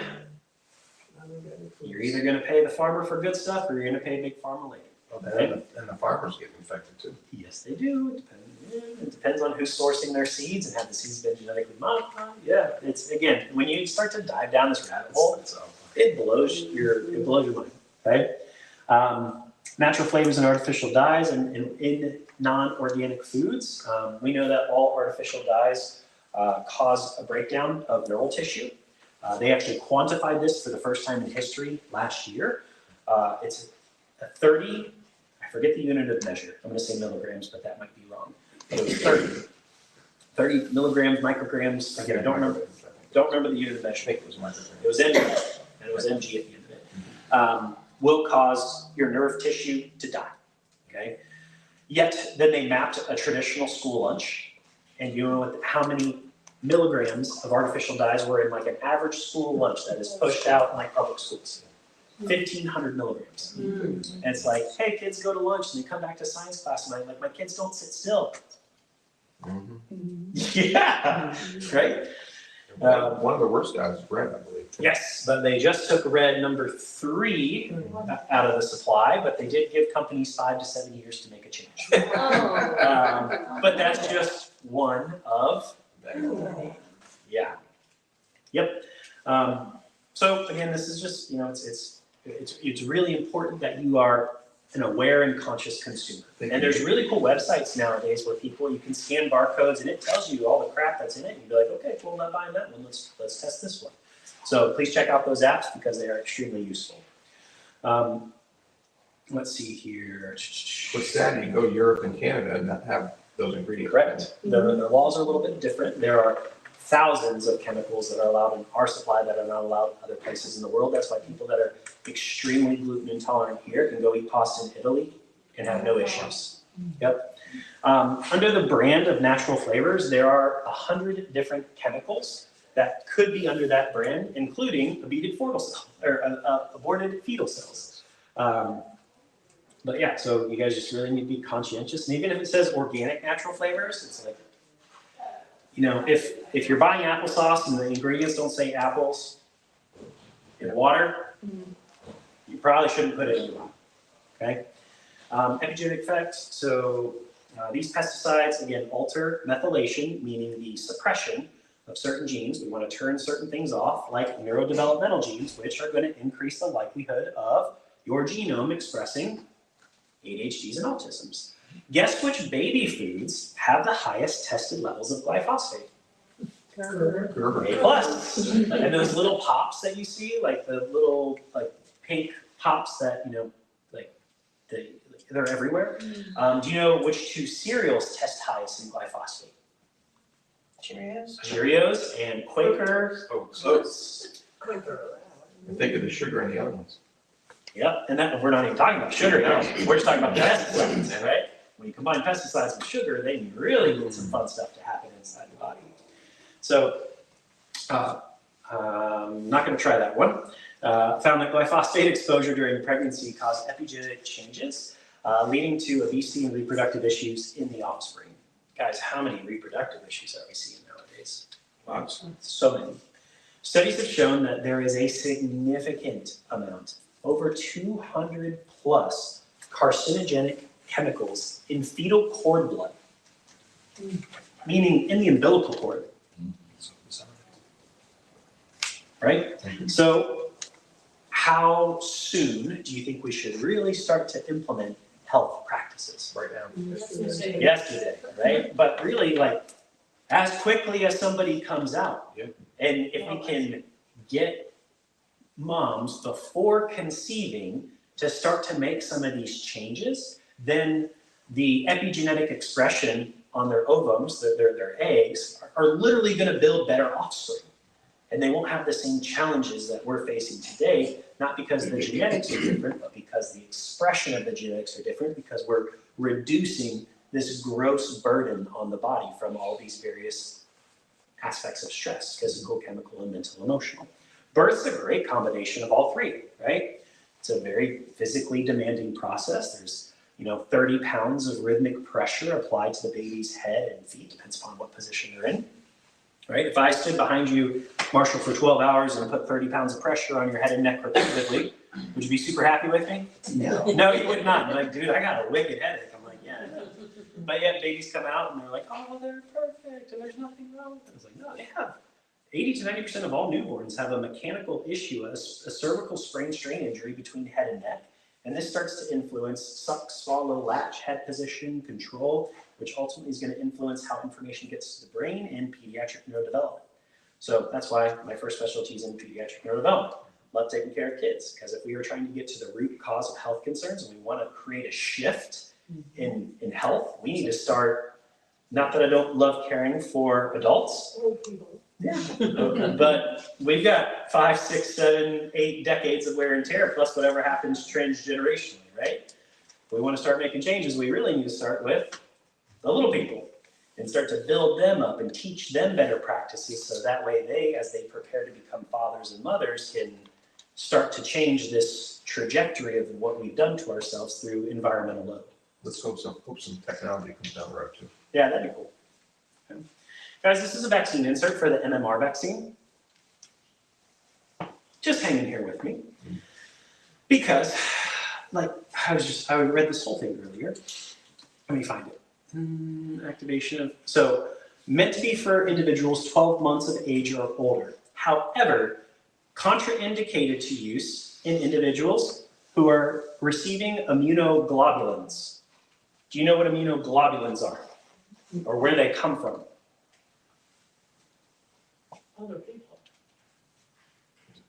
[SPEAKER 2] You're either gonna pay the farmer for good stuff or you're gonna pay Big Pharma later.
[SPEAKER 5] And the farmers get infected too.
[SPEAKER 2] Yes, they do. It depends on who's sourcing their seeds and have the seeds been genetically modified. Yeah, it's, again, when you start to dive down this rabbit hole, it blows your mind, right? Natural flavors and artificial dyes in non-organic foods. We know that all artificial dyes cause a breakdown of neural tissue. They actually quantified this for the first time in history last year. It's a 30, I forget the unit of measure. I'm going to say milligrams, but that might be wrong. It was 30 milligrams, micrograms. Again, I don't remember the unit of measure. I think it was micrograms. It was mg, and it was mg at the end of it. Will cause your nerve tissue to die. Okay. Yet then they mapped a traditional school lunch, and you know how many milligrams of artificial dyes were in like an average school lunch that is pushed out in like public schools. 1,500 milligrams. And it's like, hey, kids go to lunch and they come back to science class and I'm like, my kids don't sit still. Yeah, right?
[SPEAKER 5] One of the worst guys is bread, I believe.
[SPEAKER 2] Yes, but they just took red number 3 out of the supply, but they did give companies 5 to 7 years to make a change. But that's just one of, yeah. Yep. So again, this is just, you know, it's really important that you are an aware and conscious consumer. And there's really cool websites nowadays where you can scan barcodes and it tells you all the crap that's in it. And you'd be like, okay, cool, I'm not buying that one. Let's test this one. So please check out those apps because they are extremely useful. Let's see here.
[SPEAKER 5] What's sad, you go to Europe and Canada and not have those ingredients.
[SPEAKER 2] Correct. The laws are a little bit different. There are thousands of chemicals that are allowed in our supply that are not allowed in other places in the world. That's why people that are extremely gluten intolerant here can go eat pasta in Italy and have no issues. Yep. Under the brand of natural flavors, there are 100 different chemicals that could be under that brand, including aborted fetal cells. But yeah, so you guys just really need to be conscientious. And even if it says organic natural flavors, it's like, you know, if you're buying applesauce and the ingredients don't say apples in water, you probably shouldn't put it in water, okay? Epigenetic effects, so these pesticides, again, alter methylation, meaning the suppression of certain genes. We want to turn certain things off, like neurodevelopmental genes, which are going to increase the likelihood of your genome expressing ADHDs and autisms. Guess which baby foods have the highest tested levels of glyphosate? A+. And those little pops that you see, like the little like pink pops that, you know, like they're everywhere. Do you know which 2 cereals test highest in glyphosate? Cheerios and Quaker Oats.
[SPEAKER 5] And think of the sugar in the other ones.
[SPEAKER 2] Yep, and that we're not even talking about sugar now. We're just talking about pesticides, right? When you combine pesticides with sugar, they really get some fun stuff to happen inside the body. So, I'm not going to try that one. Found that glyphosate exposure during pregnancy caused epigenetic changes, leading to obesity and reproductive issues in the offspring. Guys, how many reproductive issues are we seeing nowadays?
[SPEAKER 5] Lots.
[SPEAKER 2] So many. Studies have shown that there is a significant amount, over 200 plus carcinogenic chemicals in fetal cord blood, meaning in the umbilical cord, right? So how soon do you think we should really start to implement health practices?
[SPEAKER 5] Right now.
[SPEAKER 2] Yesterday, right? But really, like, as quickly as somebody comes out.
[SPEAKER 5] Yep.
[SPEAKER 2] And if we can get moms before conceiving to start to make some of these changes, then the epigenetic expression on their ovums, their eggs, are literally going to build better offspring. And they won't have the same challenges that we're facing today, not because the genetics are different, but because the expression of the genetics are different, because we're reducing this gross burden on the body from all these various aspects of stress, physical, chemical, and mental, emotional. Birth's a great combination of all 3, right? It's a very physically demanding process. There's, 30 pounds of rhythmic pressure applied to the baby's head and feet, depends upon what position they're in, right? If I stood behind you marshal for 12 hours and put 30 pounds of pressure on your head and neck repetitively, would you be super happy with me?
[SPEAKER 1] No.
[SPEAKER 2] No, you would not. You're like, dude, I got a wicked headache. I'm like, yeah, I know. But yet babies come out and they're like, oh, they're perfect and there's nothing wrong with them. It's like, no, they have 80 to 90% of all newborns have a mechanical issue, a cervical sprain strain injury between head and neck. And this starts to influence suck, swallow, latch, head position, control, which ultimately is going to influence how information gets to the brain and pediatric neurodevelopment. So that's why my first specialty is in pediatric neurodevelopment. Love taking care of kids, because if we are trying to get to the root cause of health concerns and we want to create a shift in health, we need to start, not that I don't love caring for adults,
[SPEAKER 4] Old people.
[SPEAKER 2] but we've got 5, 6, 7, 8 decades of wear and tear, plus whatever happens transgenerationally, right? If we want to start making changes, we really need to start with the little people and start to build them up and teach them better practices so that way they, as they prepare to become fathers and mothers, can start to change this trajectory of what we've done to ourselves through environmental load.
[SPEAKER 5] Let's hope some technology comes down the road too.
[SPEAKER 2] Yeah, that'd be cool. Okay. Guys, this is a vaccine insert for the MMR vaccine. Just hang in here with me. Because, like, I read this whole thing earlier. Let me find it. Activation of, so meant to be for individuals 12 months of age or older. However, contraindicated to use in individuals who are receiving immunoglobulins. Do you know what immunoglobulins are? Or where they come from?
[SPEAKER 4] Other people.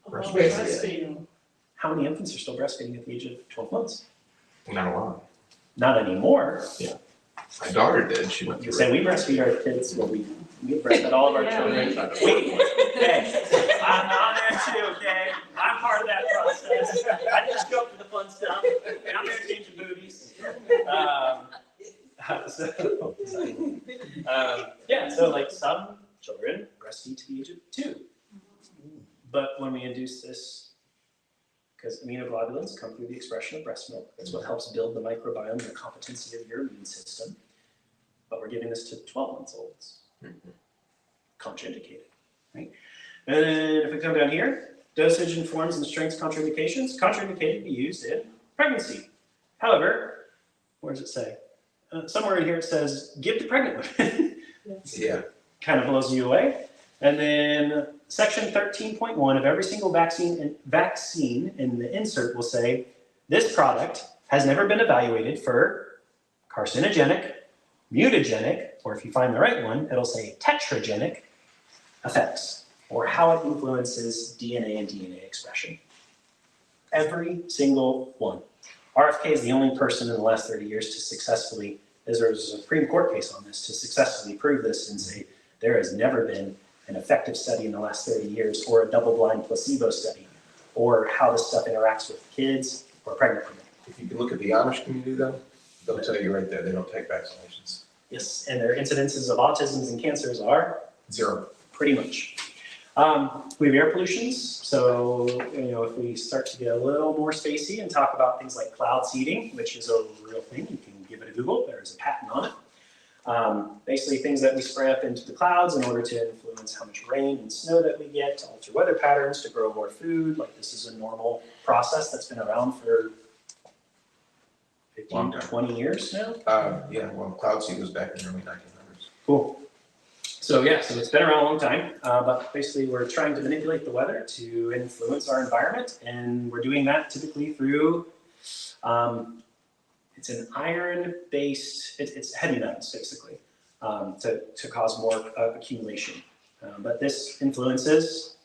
[SPEAKER 5] Breastfeeding.
[SPEAKER 2] How many infants are still breastfeeding at the age of 12 months?
[SPEAKER 5] Not a lot.
[SPEAKER 2] Not anymore.
[SPEAKER 5] My daughter did. She went
[SPEAKER 2] You
[SPEAKER 5] through
[SPEAKER 2] say
[SPEAKER 5] it.
[SPEAKER 2] we breastfeed our kids, well, we breastfeed all of our children. Hey, I'm on there too, okay? I'm part of that process. I just go for the fun stuff, and I'm there changing booties. So like some children breastfeed to the age of 2. But when we induce this, because immunoglobulins come through the expression of breast milk, that's what helps build the microbiome and the competency of your immune system. But we're giving this to 12 months olds. Contraindicated, right? And then if we come down here, dosage and forms and strengths contraindications, contraindicated to be used in pregnancy. However, where does it say? Somewhere in here it says, give to pregnant women.
[SPEAKER 5] Yeah.
[SPEAKER 2] Kind of blows you away. And then section 13.1 of every single vaccine in the insert will say, this product has never been evaluated for carcinogenic, mutagenic, or if you find the right one, it'll say tetragenic effects, or how it influences DNA and DNA expression. Every single one. RFK is the only person in the last 30 years to successfully, there's a Supreme Court case on this, to successfully prove this and say there has never been an effective study in the last 30 years or a double-blind placebo study or how this stuff interacts with kids or pregnant women.
[SPEAKER 5] If you can look at the Amish community though, they'll tell you right there, they don't take vaccinations.
[SPEAKER 2] Yes, and their incidences of autisms and cancers are
[SPEAKER 5] 0.
[SPEAKER 2] pretty much. We have air pollutions, so if we start to get a little more spacey and talk about things like cloud seeding, which is a real thing, you can give it a Google, there's a patent on it. Basically things that we spray up into the clouds in order to influence how much rain and snow that we get, to alter weather patterns, to grow more food. Like this is a normal process that's been around for 15 to 20 years now.
[SPEAKER 5] Cloud seed was back in the early 1900s.
[SPEAKER 2] Cool. So it's been around a long time, but basically we're trying to manipulate the weather to influence our environment, and we're doing that typically through, it's an iron-based, it's heavy metals basically, to cause more accumulation. But this influences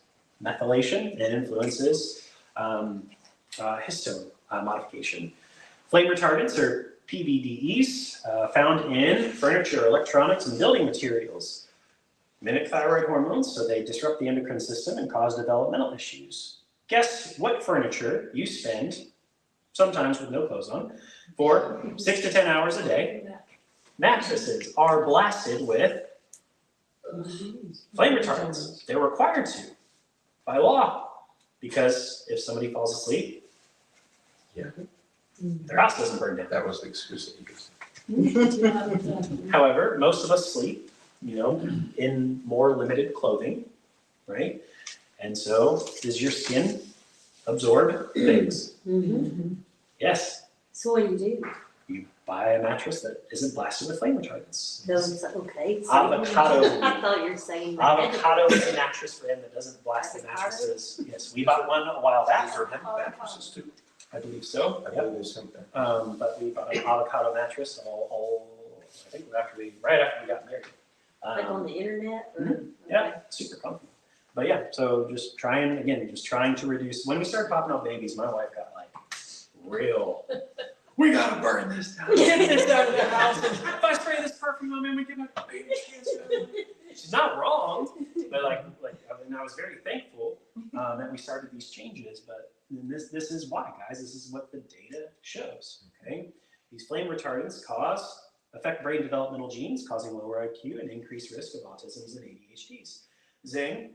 [SPEAKER 2] methylation and influences histone modification. Flame retardants, or PBDEs, found in furniture, electronics, and building materials. Mimic thyroid hormones, so they disrupt the endocrine system and cause developmental issues. Guess what furniture you spend, sometimes with no clothes on, for 6 to 10 hours a day? Mattresses are blasted with flame retardants. They're required to, by law, because if somebody falls asleep, their house doesn't burn down.
[SPEAKER 5] That was the excuse that you used.
[SPEAKER 2] However, most of us sleep, in more limited clothing, right? And so does your skin absorb things?
[SPEAKER 6] Mm-hmm.
[SPEAKER 2] Yes.
[SPEAKER 6] So what do?
[SPEAKER 2] You buy a mattress that isn't blasted with flame retardants.
[SPEAKER 6] Those, okay. So
[SPEAKER 2] Avocado.
[SPEAKER 6] I thought you were saying that.
[SPEAKER 2] Avocado is a mattress brand that doesn't blast the mattresses. Yes, we bought one a while back.
[SPEAKER 5] These are hemp mattresses too.
[SPEAKER 2] I believe so.
[SPEAKER 5] I
[SPEAKER 2] Yep.
[SPEAKER 5] believe there's something.
[SPEAKER 2] But we bought an avocado mattress I think right after we got married.
[SPEAKER 6] Like on the internet? Or?
[SPEAKER 2] Yeah, super comfy. But yeah, so just trying to reduce. When we started popping out babies, my wife got like real. We gotta burn this down. Get this out of the house. If I spray this perfume on me, we get my baby cancer. She's not wrong, but I was very thankful that we started these changes. But this is why, guys. This is what the data shows. Okay, these flame retardants affect brain developmental genes, causing lower IQ and increased risk of autisms and ADHDs. Zing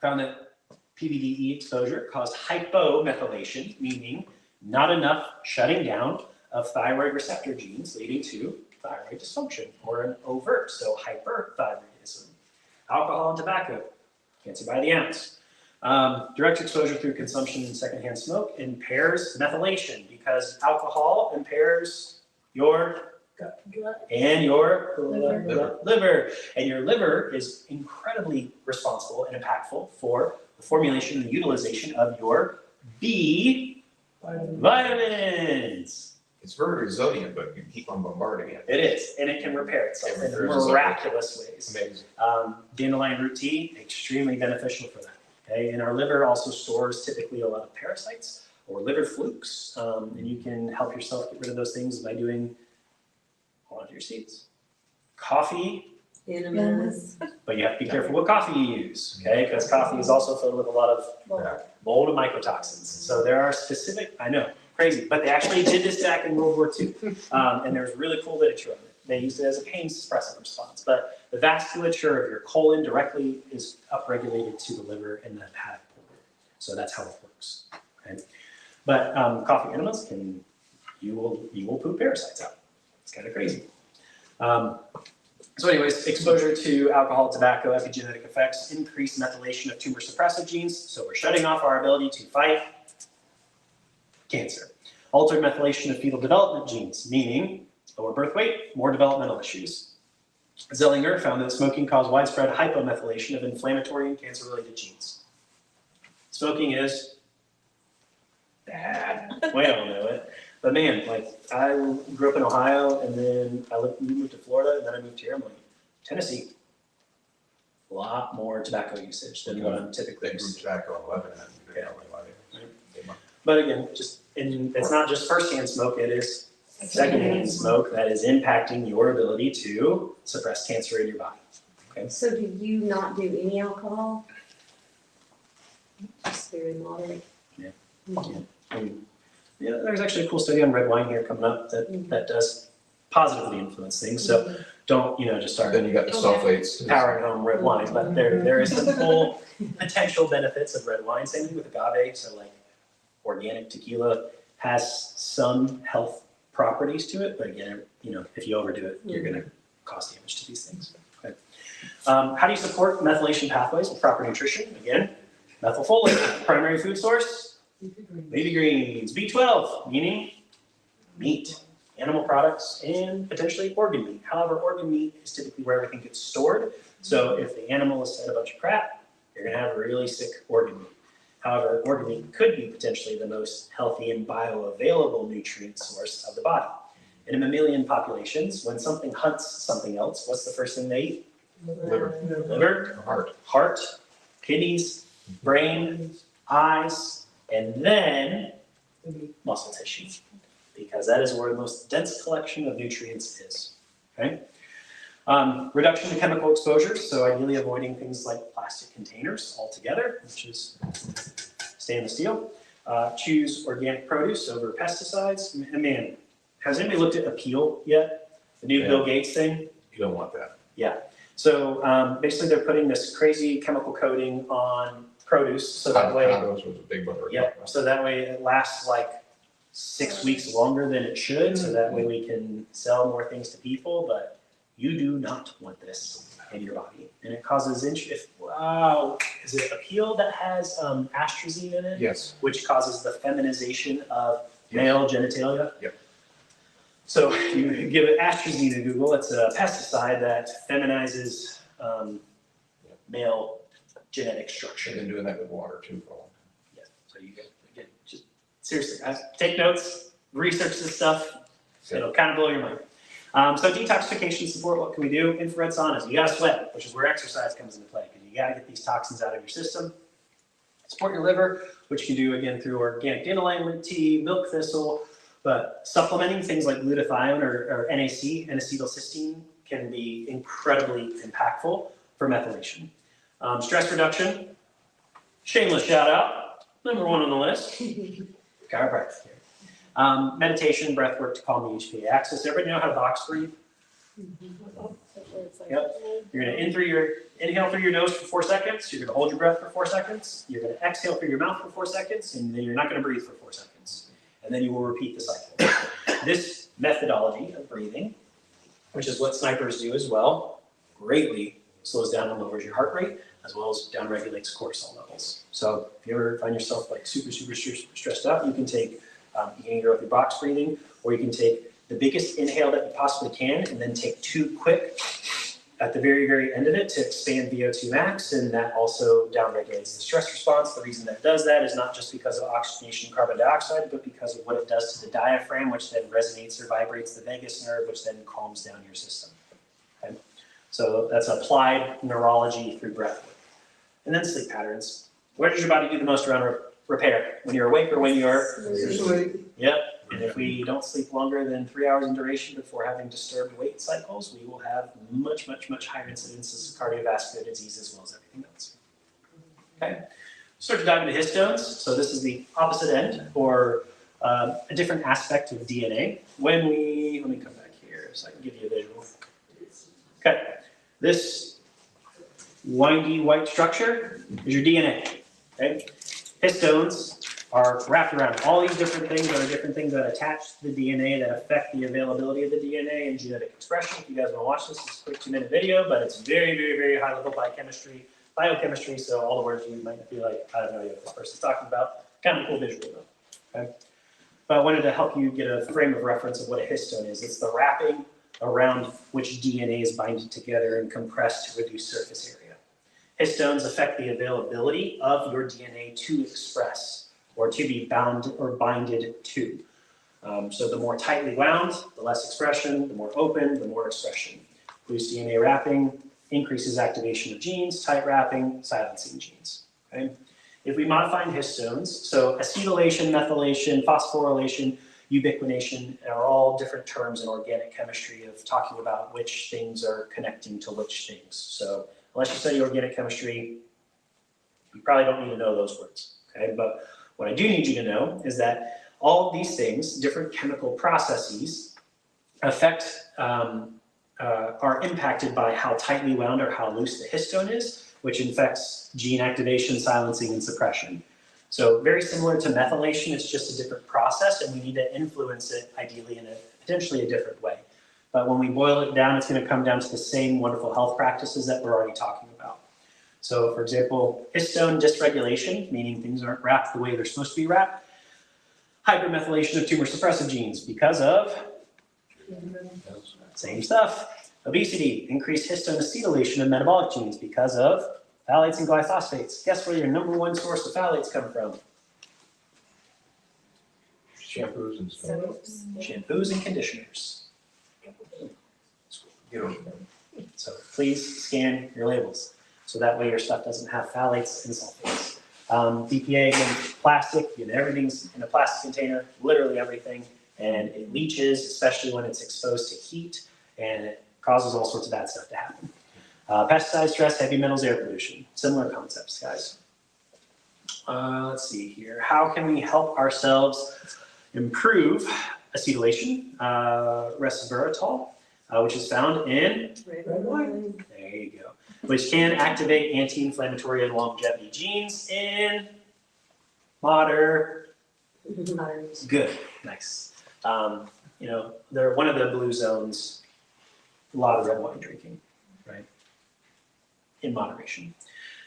[SPEAKER 2] found that PBDE exposure caused hypomethylation, meaning not enough shutting down of thyroid receptor genes, leading to thyroid dysfunction or an overt, so hyperthyroidism. Alcohol and tobacco, cancer by the ounce. Direct exposure through consumption and secondhand smoke impairs methylation because alcohol impairs your and your liver. And your liver is incredibly responsible and impactful for the formulation and utilization of your B vitamins.
[SPEAKER 5] It's very resilient, but you keep on bombarding it.
[SPEAKER 2] It is, and it can repair itself in miraculous ways.
[SPEAKER 5] Amazing.
[SPEAKER 2] Dandelion root tea, extremely beneficial for that. Okay, and our liver also stores typically a lot of parasites or liver flukes, and you can help yourself get rid of those things by doing. Hold on to your seats. Coffee,
[SPEAKER 6] Enemas.
[SPEAKER 2] but you have to be careful what coffee you use, okay? Because coffee is also filled with a lot of mold and mycotoxins. So there are specific, I know, crazy, but they actually did this back in World War II. And there's really cool literature on it. They used it as a pain suppressant response, but the vasculature of your colon directly is upregulated to the liver and the hepatic pole. So that's how it works, okay? But coffee enemas you will poop parasites out. It's kind of crazy. So anyways, exposure to alcohol, tobacco, epigenetic effects, increased methylation of tumor suppressive genes. So we're shutting off our ability to fight cancer. Altered methylation of fetal development genes, meaning lower birth weight, more developmental issues. Zellinger found that smoking caused widespread hypomethylation of inflammatory and cancer-related genes. Smoking is bad. We all know it. But man, I grew up in Ohio, and then we moved to Florida, and then I moved here. I'm like, Tennessee, a lot more tobacco usage than what I'm typically
[SPEAKER 5] They grew
[SPEAKER 2] used to.
[SPEAKER 5] tobacco in Lebanon.
[SPEAKER 2] Yeah. But again, it's not just firsthand smoke, it is secondhand smoke that is impacting your ability to suppress cancer in your body. Okay.
[SPEAKER 6] So do you not do any alcohol? Just very moderate.
[SPEAKER 2] Yeah.
[SPEAKER 6] Mhm.
[SPEAKER 2] And, there's actually a cool study on red wine here coming up that does positively influence things. So don't just start
[SPEAKER 5] Then you got the sulfates.
[SPEAKER 2] powering home red wine, but there is some cool potential benefits of red wine. Same thing with agave. So like organic tequila has some health properties to it, but again, if you overdo it, you're going to cause damage to these things. Okay. How do you support methylation pathways with proper nutrition? Again, methylfolate, primary food source. Leafy greens, B12, meaning meat, animal products, and potentially organ meat. However, organ meat is typically where everything gets stored. So if the animal has said a bunch of crap, you're going to have a really sick organ meat. However, organ meat could be potentially the most healthy and bioavailable nutrient source of the body. In mammalian populations, when something hunts something else, what's the first thing they eat? Liver, heart, kidneys, brain, eyes, and then muscle tissue, because that is where the most dense collection of nutrients is, okay? Reduction in chemical exposures, so ideally avoiding things like plastic containers altogether, which is stainless steel. Choose organic produce over pesticides. And man, has anybody looked at Appeal yet? The new Bill Gates thing?
[SPEAKER 5] You don't want that.
[SPEAKER 2] Yeah. So basically they're putting this crazy chemical coating on produce, so that way,
[SPEAKER 5] Avocados was a big one.
[SPEAKER 2] so that way it lasts like 6 weeks longer than it should, so that way we can sell more things to people, but You do not want this in your body. And it causes, wow, is it a peel that has astrazine in it?
[SPEAKER 5] Yes.
[SPEAKER 2] Which causes the feminization of male genitalia?
[SPEAKER 5] Yep.
[SPEAKER 2] So you give it astrazine in Google, it's a pesticide that feminizes male genetic
[SPEAKER 5] They've
[SPEAKER 2] structure.
[SPEAKER 5] been doing that with water too for a long time.
[SPEAKER 2] Yeah. So you get just seriously, guys, take notes, research this stuff. It'll kind of blow your mind. So detoxification support, what can we do? Infrared saunas. You gotta sweat, which is where exercise comes into play, because you gotta get these toxins out of your system. Support your liver, which you can do again through organic dandelion tea, milk thistle, but supplementing things like glutathione or NAC, N-acetylcysteine, can be incredibly impactful for methylation. Stress reduction, shameless shout out, number 1 on the list, chiropractic. Meditation, breath work to calm the HPA axis. Everybody know how to box breathe? Yep. You're going to inhale through your nose for 4 seconds. You're going to hold your breath for 4 seconds. You're going to exhale through your mouth for 4 seconds, and then you're not going to breathe for 4 seconds. And then you will repeat the cycle. This methodology of breathing, which is what snipers do as well, greatly slows down and lowers your heart rate, as well as downregulates cortisol levels. So if you ever find yourself like super stressed out, you can take, you can either go through box breathing, or you can take the biggest inhale that you possibly can, and then take 2 quick at the very, very end of it to expand VO2 max, and that also downregulates the stress response. The reason that does that is not just because of oxygenation and carbon dioxide, but because of what it does to the diaphragm, which then resonates or vibrates the vagus nerve, which then calms down your system. Okay? So that's applied neurology through breath work. And then sleep patterns. Where does your body do the most around repair? When you're awake or when you're
[SPEAKER 1] Sleep.
[SPEAKER 2] Yep. And if we don't sleep longer than 3 hours in duration before having disturbed weight cycles, we will have much, much, much higher incidences of cardiovascular disease as well as everything else. Okay. Start to dive into histones. So this is the opposite end, or a different aspect of DNA. Let me come back here so I can give you a visual. Okay. This windy white structure is your DNA. Okay. Histones are wrapped around all these different things. There are different things that attach to the DNA that affect the availability of the DNA and genetic expression. If you guys want to watch this, it's a quick 2-minute video, but it's very, very, very high level biochemistry. So all the words you might be like, I don't know what this person's talking about. Kind of a cool visual though. Okay. But I wanted to help you get a frame of reference of what a histone is. It's the wrapping around which DNA is binded together and compressed to reduce surface area. Histones affect the availability of your DNA to express, or to be bound or binded to. So the more tightly wound, the less expression, the more open, the more expression. Loose DNA wrapping increases activation of genes, tight wrapping, silencing genes. Okay? If we modify histones, so acetylation, methylation, phosphorylation, ubiquination are all different terms in organic chemistry of talking about which things are connecting to which things. So unless you study organic chemistry, you probably don't need to know those words. Okay? But what I do need you to know is that all of these things, different chemical processes, are impacted by how tightly wound or how loose the histone is, which affects gene activation, silencing, and suppression. So very similar to methylation, it's just a different process, and we need to influence it ideally in potentially a different way. But when we boil it down, it's going to come down to the same wonderful health practices that we're already talking about. So for example, histone dysregulation, meaning things aren't wrapped the way they're supposed to be wrapped. Hypermethylation of tumor suppressive genes because of same stuff. Obesity, increased histone acetylation of metabolic genes because of phthalates and glyphosates. Guess where your #1 source of phthalates come from?
[SPEAKER 5] Shampoos and stuff.
[SPEAKER 2] Shampoos and conditioners. So please scan your labels, so that way your stuff doesn't have phthalates and sulfates. BPA, again, plastic, everything's in a plastic container, literally everything, and it leaches, especially when it's exposed to heat, and it causes all sorts of bad stuff to happen. Pesticide stress, heavy metals, air pollution, similar concepts, guys. Let's see here. How can we help ourselves improve acetylation, resveratrol, which is found in
[SPEAKER 4] Red wine.
[SPEAKER 2] there you go. Which can activate anti-inflammatory and longevity genes in good, nice. They're one of the blue zones a lot of red wine drinking, right? In moderation.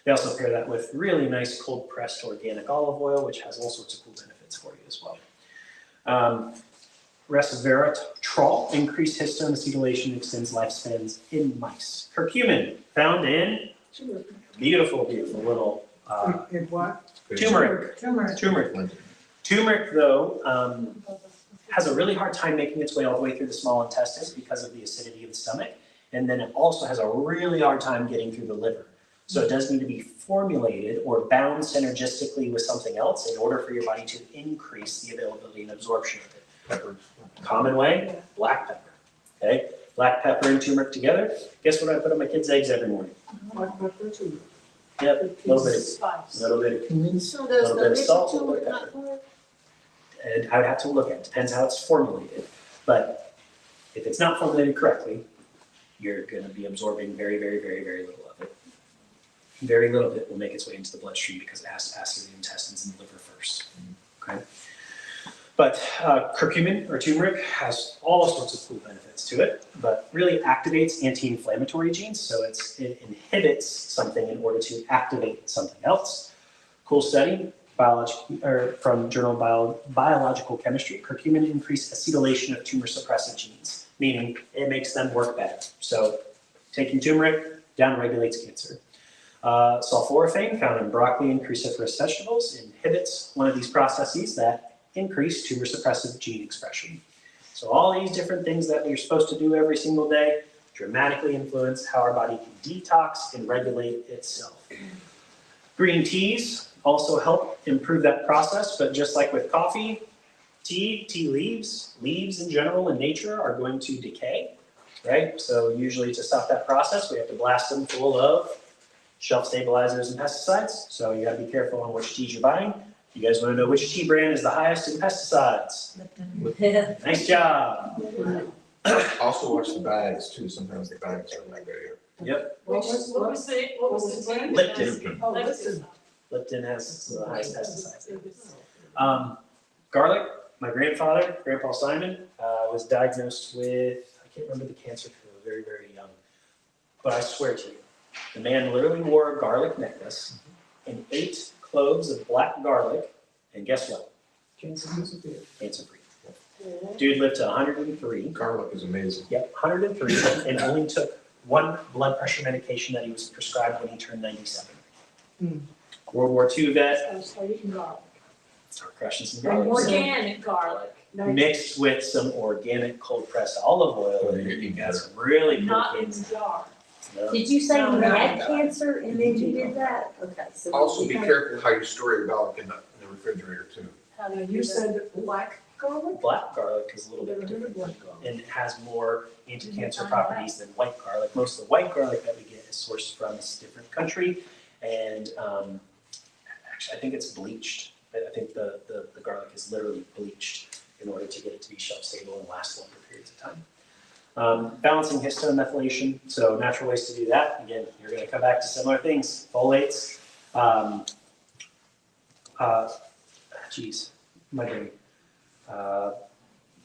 [SPEAKER 2] They also pair that with really nice cold pressed organic olive oil, which has all sorts of cool benefits for you as well. Resveratrol, increased histone acetylation, extends lifespans in mice. Curcumin, found in beautiful, beautiful little
[SPEAKER 3] In what?
[SPEAKER 2] turmeric.
[SPEAKER 3] Turmeric.
[SPEAKER 2] Turmeric. Turmeric, though, has a really hard time making its way all the way through the small intestines because of the acidity of the stomach. And then it also has a really hard time getting through the liver. So it does need to be formulated or bound synergistically with something else in order for your body to increase the availability and absorption of it.
[SPEAKER 5] Peppers.
[SPEAKER 2] Common way, black pepper. Okay, black pepper and turmeric together. Guess what I put on my kids' eggs every morning?
[SPEAKER 3] Black pepper too.
[SPEAKER 2] Yep, a little bit,
[SPEAKER 4] Spice.
[SPEAKER 2] little bit of cumin,
[SPEAKER 3] So does
[SPEAKER 2] Little
[SPEAKER 3] the
[SPEAKER 2] bit of
[SPEAKER 3] liquid
[SPEAKER 2] salt, little
[SPEAKER 3] turmeric
[SPEAKER 2] bit of
[SPEAKER 3] not work?
[SPEAKER 2] and I would have to look at it. Depends how it's formulated. But if it's not formulated correctly, you're going to be absorbing very, very, very, very little of it. Very little of it will make its way into the bloodstream because it has to pass through the intestines and the liver first. Okay. But curcumin or turmeric has all sorts of cool benefits to it, but really activates anti-inflammatory genes. So it inhibits something in order to activate something else. Cool study from Journal of Biological Chemistry. Curcumin increased acetylation of tumor suppressive genes, meaning it makes them work better. So taking turmeric downregulates cancer. Sulforaphane, found in broccoli and cruciferous vegetables, inhibits one of these processes that increase tumor suppressive gene expression. So all these different things that we're supposed to do every single day dramatically influence how our body can detox and regulate itself. Green teas also help improve that process, but just like with coffee, tea leaves in general in nature are going to decay, right? So usually to stop that process, we have to blast them full of shelf stabilizers and pesticides. So you gotta be careful on which teas you're buying. You guys want to know which tea brand is the highest in pesticides? Nice job.
[SPEAKER 5] Also watch the bags too, sometimes the bags are not good here.
[SPEAKER 2] Yep,
[SPEAKER 4] What was the brand?
[SPEAKER 2] Lipton.
[SPEAKER 4] Oh, Lipton.
[SPEAKER 2] Lipton has the highest pesticides. Garlic, my grandfather, Grandpa Simon, was diagnosed with, I can't remember the cancer because I was very, very young, but I swear to you, the man literally wore a garlic necklace and ate cloves of black garlic, and guess what? Cancer-free. Dude lived to 103.
[SPEAKER 5] Garlic is amazing.
[SPEAKER 2] Yep, 103, and only took one blood pressure medication that he was prescribed when he turned 97. World War II vet,
[SPEAKER 4] So you can garlic.
[SPEAKER 2] start crushing some garlic.
[SPEAKER 4] Organic garlic.
[SPEAKER 2] Mixed with some organic cold pressed olive oil, and you got some really cool
[SPEAKER 4] Not in
[SPEAKER 2] things.
[SPEAKER 4] jar.
[SPEAKER 2] No.
[SPEAKER 6] Did you say
[SPEAKER 4] No,
[SPEAKER 6] you
[SPEAKER 4] no,
[SPEAKER 6] had
[SPEAKER 1] no.
[SPEAKER 6] cancer and then you did that? Okay, so.
[SPEAKER 5] Also, be careful how you store your garlic in the refrigerator too.
[SPEAKER 4] How do
[SPEAKER 3] Now,
[SPEAKER 4] you
[SPEAKER 3] you
[SPEAKER 4] do that?
[SPEAKER 3] said black garlic?
[SPEAKER 2] Black garlic is a little bit different, and it has more anti-cancer properties than white garlic. Most of the white garlic that we get is sourced from a different country, and actually I think it's bleached. I think the garlic is literally bleached in order to get it to be shelf stable and last longer periods of time. Balancing histone methylation, so natural ways to do that. Again, you're going to come back to similar things. Folates, my brain.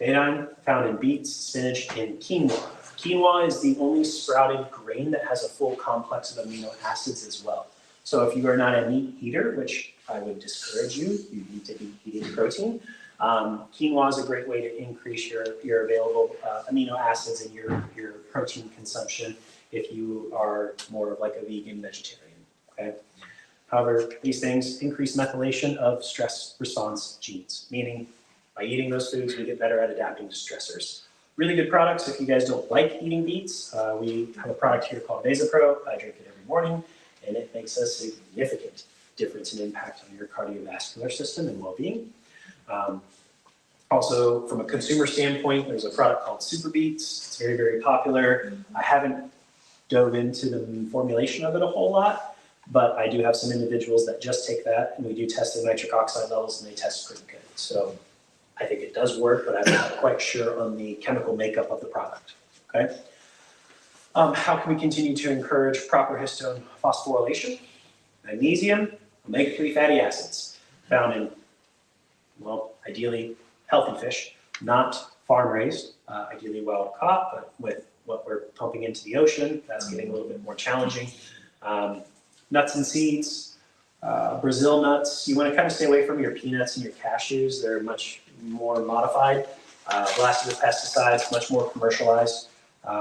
[SPEAKER 2] Betaine, found in beets, spinach, and quinoa. Quinoa is the only sprouted grain that has a full complex of amino acids as well. So if you are not a meat eater, which I would discourage you, you need to be eating protein. Quinoa is a great way to increase your available amino acids and your protein consumption if you are more of like a vegan vegetarian, okay? However, these things increase methylation of stress response genes, meaning by eating those foods, we get better at adapting to stressors. Really good products if you guys don't like eating beets. We have a product here called Vasapro. I drink it every morning, and it makes a significant difference in impact on your cardiovascular system and well-being. Also, from a consumer standpoint, there's a product called Super Beets. It's very, very popular. I haven't dove into the formulation of it a whole lot, but I do have some individuals that just take that, and we do test the nitric oxide levels, and they test pretty good. So I think it does work, but I'm not quite sure on the chemical makeup of the product, okay? How can we continue to encourage proper histone phosphorylation? Magnesium, omega-3 fatty acids, found in, well, ideally healthy fish, not farm-raised, ideally wild-caught, but with what we're pumping into the ocean. That's getting a little bit more challenging. Nuts and seeds, Brazil nuts. You want to kind of stay away from your peanuts and your cashews. They're much more modified, blasted with pesticides, much more commercialized.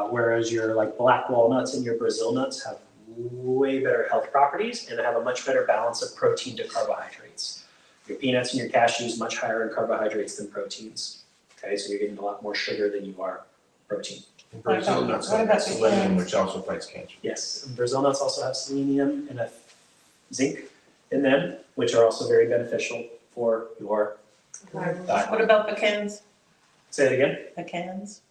[SPEAKER 2] Whereas your like black walnuts and your Brazil nuts have way better health properties and have a much better balance of protein to carbohydrates. Your peanuts and your cashews much higher in carbohydrates than proteins. Okay, so you're getting a lot more sugar than you are protein.
[SPEAKER 5] And Brazil nuts have selenium, which also fights cancer.
[SPEAKER 2] Yes, and Brazil nuts also have selenium and a zinc in them, which are also very beneficial for your diet.
[SPEAKER 7] What about pecans?
[SPEAKER 2] Say it again.
[SPEAKER 7] Pecans?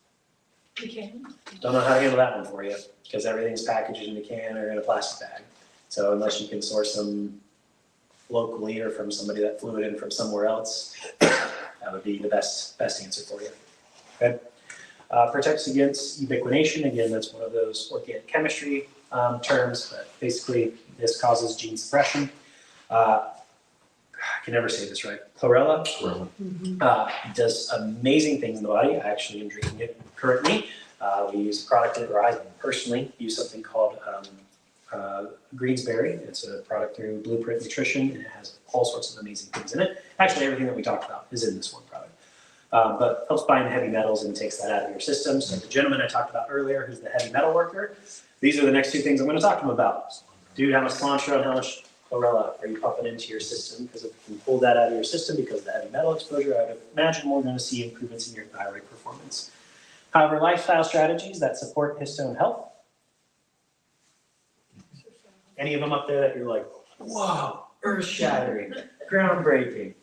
[SPEAKER 4] You can.
[SPEAKER 2] Don't know how to handle that one for you because everything's packaged in a can or in a plastic bag. So unless you can source them locally or from somebody that flew it in from somewhere else, that would be the best answer for you. Okay. Protects against ubiquination. Again, that's one of those organic chemistry terms, but basically this causes gene suppression. I can never say this right. Chlorella does amazing things in the body. I actually am drinking it currently. We use a product, or I personally use something called Greensberry. It's a product through Blueprint Nutrition, and it has all sorts of amazing things in it. Actually, everything that we talked about is in this one product. But helps bind the heavy metals and takes that out of your system. So the gentleman I talked about earlier, who's the heavy metal worker, these are the next two things I'm going to talk to him about. Dude, how much cilantro and how much chlorella are you pumping into your system? Because if you can pull that out of your system because of the heavy metal exposure, I would imagine we're going to see improvements in your thyroid performance. However, lifestyle strategies that support histone health. Any of them up there that you're like, whoa, earth-shattering, groundbreaking?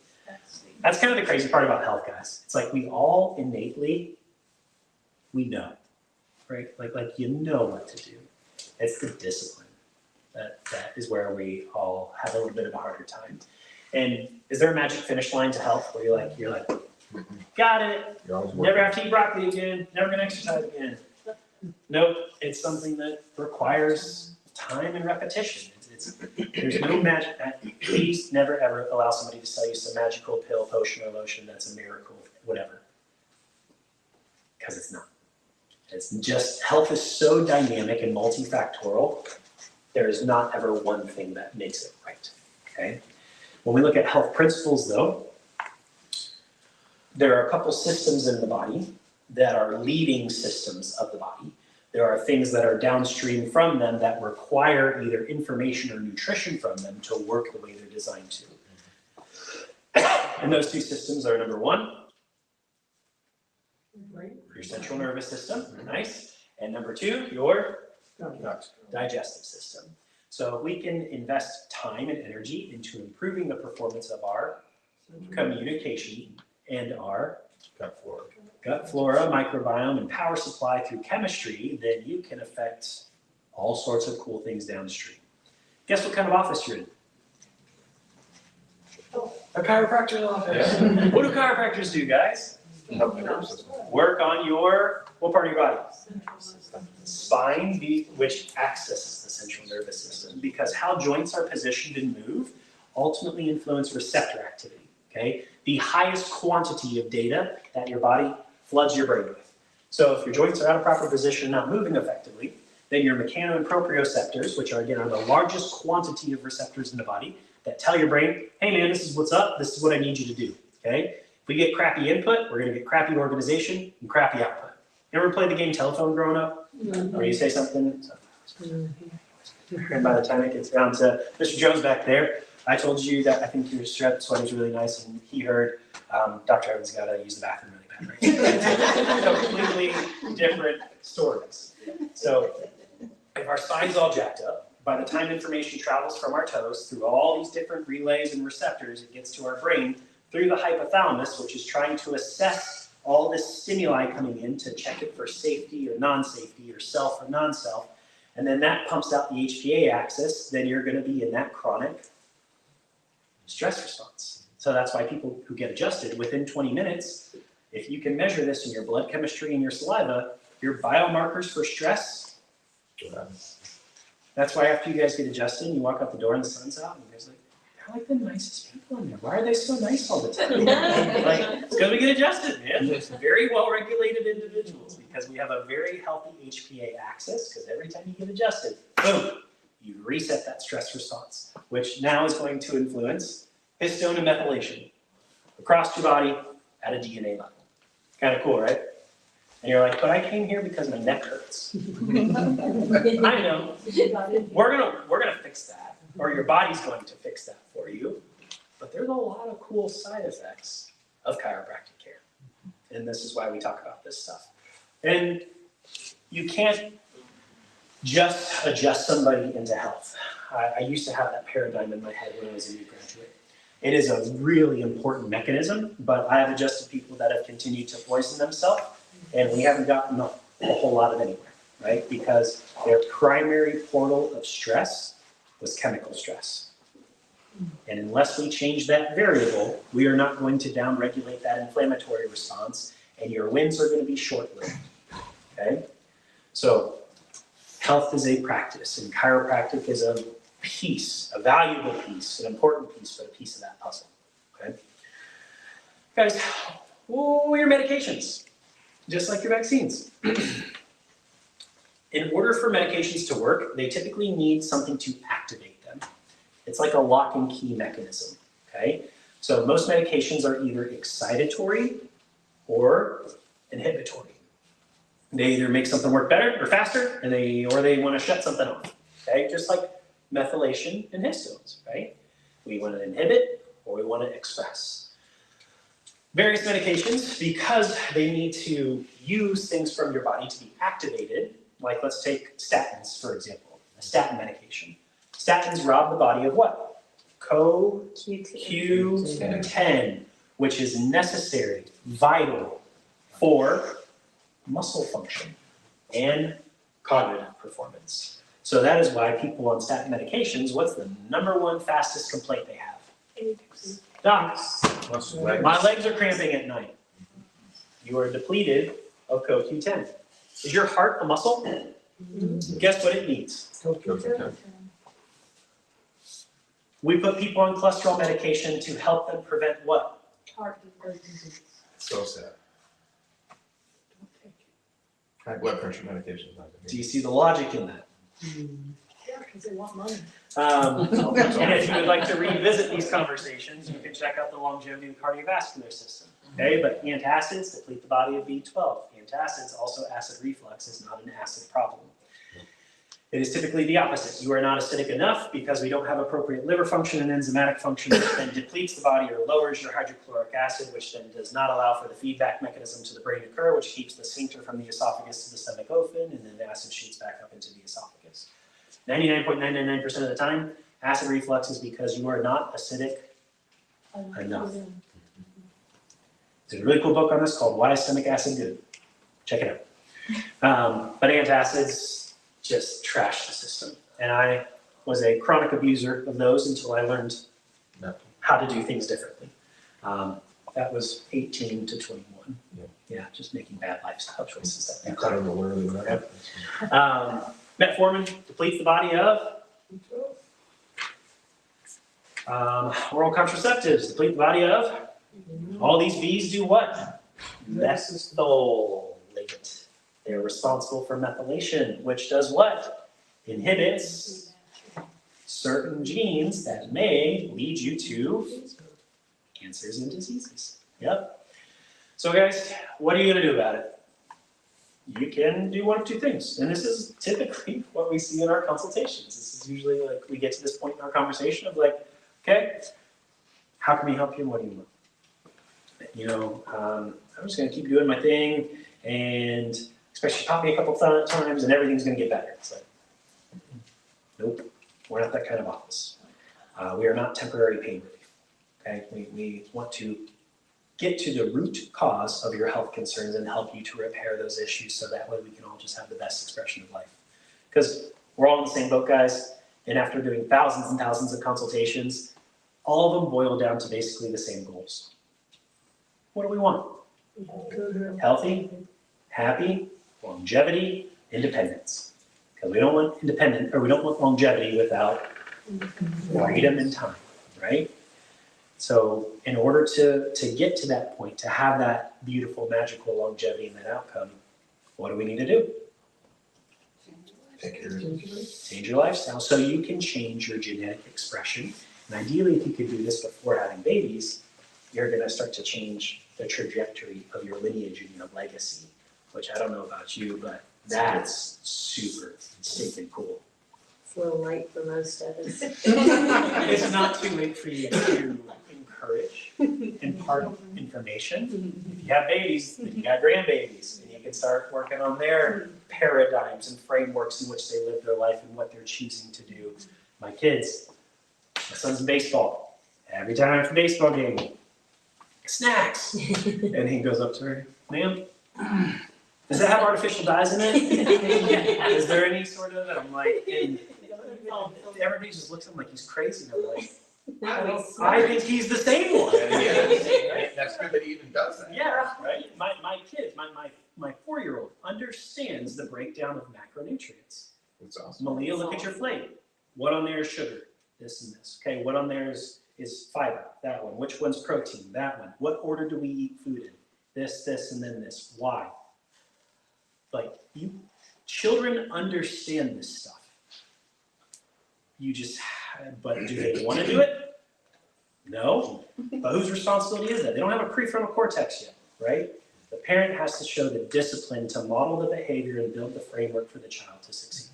[SPEAKER 2] That's kind of the crazy part about health, guys. It's like we all innately, we know, right? Like you know what to do. It's the discipline that is where we all have a little bit of a harder time. And is there a magic finish line to health where you're like, got it, never have to eat broccoli again, never gonna exercise again? Nope, it's something that requires time and repetition. There's no magic. Please never ever allow somebody to sell you some magical pill, potion, or lotion that's a miracle, whatever. Because it's not. It's just, health is so dynamic and multifactorial, there is not ever one thing that makes it right, okay? When we look at health principles though, there are a couple systems in the body that are leading systems of the body. There are things that are downstream from them that require either information or nutrition from them to work the way they're designed to. And those two systems are number one, your central nervous system, nice. And number two, your digestive system. So if we can invest time and energy into improving the performance of our communication and our gut flora, microbiome, and power supply through chemistry, then you can affect all sorts of cool things downstream. Guess what kind of office you're in? A chiropractor's office. Yeah. What do chiropractors do, guys? Work on your, what part of your body? Spine, which accesses the central nervous system, because how joints are positioned and move ultimately influence receptor activity, okay? The highest quantity of data that your body floods your brain with. So if your joints are out of proper position, not moving effectively, then your mechano and proprioceptors, which are again are the largest quantity of receptors in the body, that tell your brain, hey man, this is what's up, this is what I need you to do, okay? If we get crappy input, we're gonna get crappy organization and crappy output. You ever play the game telephone growing up? Or you say something, and by the time it gets down to Mr. Jones back there, I told you that I think your sweater's really nice, and he heard Dr. Evans got to use the bathroom really bad, right? Completely different stories. So if our spine's all jacked up, by the time information travels from our toes through all these different relays and receptors, it gets to our brain through the hypothalamus, which is trying to assess all this stimuli coming in to check it for safety or non-safety or self or non-self. And then that pumps out the HPA axis, then you're going to be in that chronic stress response. So that's why people who get adjusted within 20 minutes, if you can measure this in your blood chemistry and your saliva, your biomarkers for stress, that's why after you guys get adjusted and you walk out the door and the sun's out and you guys like, they're like the nicest people in there. Why are they so nice all the time? Like, it's because we get adjusted, man. It's very well-regulated individuals because we have a very healthy HPA axis because every time you get adjusted, boom, you reset that stress response, which now is going to influence histone and methylation across your body at a DNA level. Kind of cool, right? And you're like, but I came here because my neck hurts. I know. We're gonna fix that, or your body's going to fix that for you. But there's a lot of cool side effects of chiropractic care. And this is why we talk about this stuff. And you can't just adjust somebody into health. I used to have that paradigm in my head when I was a new graduate. It is a really important mechanism, but I have adjusted people that have continued to poison themselves, and we haven't gotten a whole lot of anywhere, right? Because their primary portal of stress was chemical stress. And unless we change that variable, we are not going to downregulate that inflammatory response, and your wins are going to be short-lived, okay? So health is a practice, and chiropractic is a piece, a valuable piece, an important piece, but a piece of that puzzle, okay? Guys, your medications, just like your vaccines. In order for medications to work, they typically need something to activate them. It's like a lock and key mechanism, okay? So most medications are either excitatory or inhibitory. They either make something work better or faster, or they want to shut something off, okay? Just like methylation and histones, right? We want to inhibit or we want to express. Various medications, because they need to use things from your body to be activated, like let's take statins, for example, a statin medication. Statins rob the body of what? CoQ10, which is necessary, vital for muscle function and cognitive performance. So that is why people on statin medications, what's the #1 fastest complaint they have? Doc, my legs are cramping at night. You are depleted of CoQ10. Is your heart a muscle? Guess what it needs? We put people on cholesterol medication to help them prevent what?
[SPEAKER 4] Heart disease.
[SPEAKER 5] So sad. High blood pressure medication is not good.
[SPEAKER 2] Do you see the logic in that?
[SPEAKER 4] Yeah, because they want money.
[SPEAKER 2] And if you would like to revisit these conversations, you can check out the longevity of the cardiovascular system. Okay, but antacids deplete the body of B12. Antacids, also acid reflux, is not an acid problem. It is typically the opposite. You are not acidic enough because we don't have appropriate liver function and enzymatic function, which then depletes the body or lowers your hydrochloric acid, which then does not allow for the feedback mechanism to the brain to occur, which keeps the sphincter from the esophagus to the stomach open, and then the acid shoots back up into the esophagus. 99.999% of the time, acid reflux is because you are not acidic enough. There's a really cool book on this called Why is Stomach Acid Good? Check it out. But antacids just trash the system. And I was a chronic abuser of those until I learned how to do things differently. That was 18 to 21. Yeah, just making bad lifestyle choices.
[SPEAKER 5] You kind of literally
[SPEAKER 2] Yep. Metformin depletes the body of oral contraceptives, deplete the body of all these V's do what? Methylate. They're responsible for methylation, which does what? Inhibits certain genes that may lead you to cancers and diseases. Yep. So guys, what are you gonna do about it? You can do one of two things. And this is typically what we see in our consultations. This is usually like we get to this point in our conversation of like, okay, how can we help you? What do you want? You know, I'm just gonna keep doing my thing and especially pop me a couple times and everything's gonna get better. It's like, nope, we're not that kind of office. We are not temporary pain relief, okay? We want to get to the root cause of your health concerns and help you to repair those issues so that way we can all just have the best expression of life. Because we're all in the same boat, guys, and after doing thousands and thousands of consultations, all of them boil down to basically the same goals. What do we want? Healthy, happy, longevity, independence. Because we don't want we don't want longevity without freedom and time, right? So in order to get to that point, to have that beautiful, magical longevity and that outcome, what do we need to do?
[SPEAKER 5] Take care of it.
[SPEAKER 2] Change your lifestyle so you can change your genetic expression. And ideally, if you could do this before having babies, you're going to start to change the trajectory of your lineage and your legacy, which I don't know about you, but that's super stinking cool.
[SPEAKER 6] It's a little late for most of us.
[SPEAKER 2] It's not too late for you to encourage, impart information. If you have babies, then you got grandbabies, and you can start working on their paradigms and frameworks in which they live their life and what they're choosing to do. My kids, my son's in baseball. Every time after baseball game, snacks. And he goes up to her, ma'am, does that have artificial dyes in it? Is there any sort of, and I'm like, and everybody just looks at him like he's crazy. And I'm like, I think he's the same one.
[SPEAKER 5] Yeah, that's good that he even does that.
[SPEAKER 2] Yeah, right? My kids, my 4-year-old understands the breakdown of macronutrients.
[SPEAKER 5] That's awesome.
[SPEAKER 2] Malia, look at your plate. What on there is sugar? This and this. Okay, what on there is fiber? That one. Which one's protein? That one. What order do we eat food in? This, and then this. Why? Like, children understand this stuff. But do they want to do it? No. But whose responsibility is that? They don't have a prefrontal cortex yet, right? The parent has to show the discipline to model the behavior and build the framework for the child to succeed.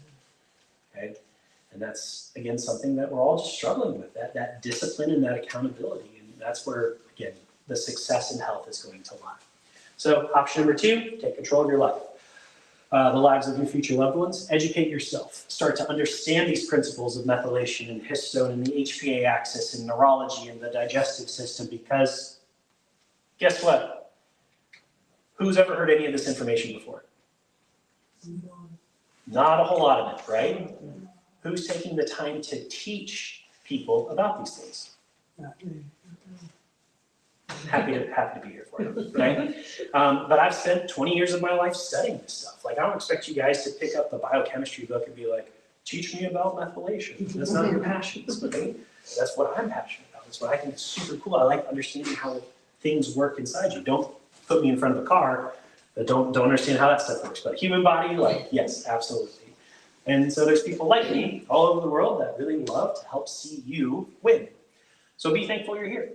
[SPEAKER 2] Okay? And that's, again, something that we're all just struggling with, that discipline and that accountability. And that's where, again, the success in health is going to lie. So option number 2, take control of your life. The lives of your future loved ones. Educate yourself. Start to understand these principles of methylation and histone and the HPA axis and neurology and the digestive system, because guess what? Who's ever heard any of this information before? Not a whole lot of it, right? Who's taking the time to teach people about these things? Happy to be here for you, right? But I've spent 20 years of my life studying this stuff. Like, I don't expect you guys to pick up the biochemistry book and be like, teach me about methylation. That's not your passion. That's what I'm passionate about. That's what I think is super cool. I like understanding how things work inside you. Don't put me in front of a car that don't understand how that stuff works. But human body, like, yes, absolutely. And so there's people like me all over the world that really love to help see you win. So be thankful you're here.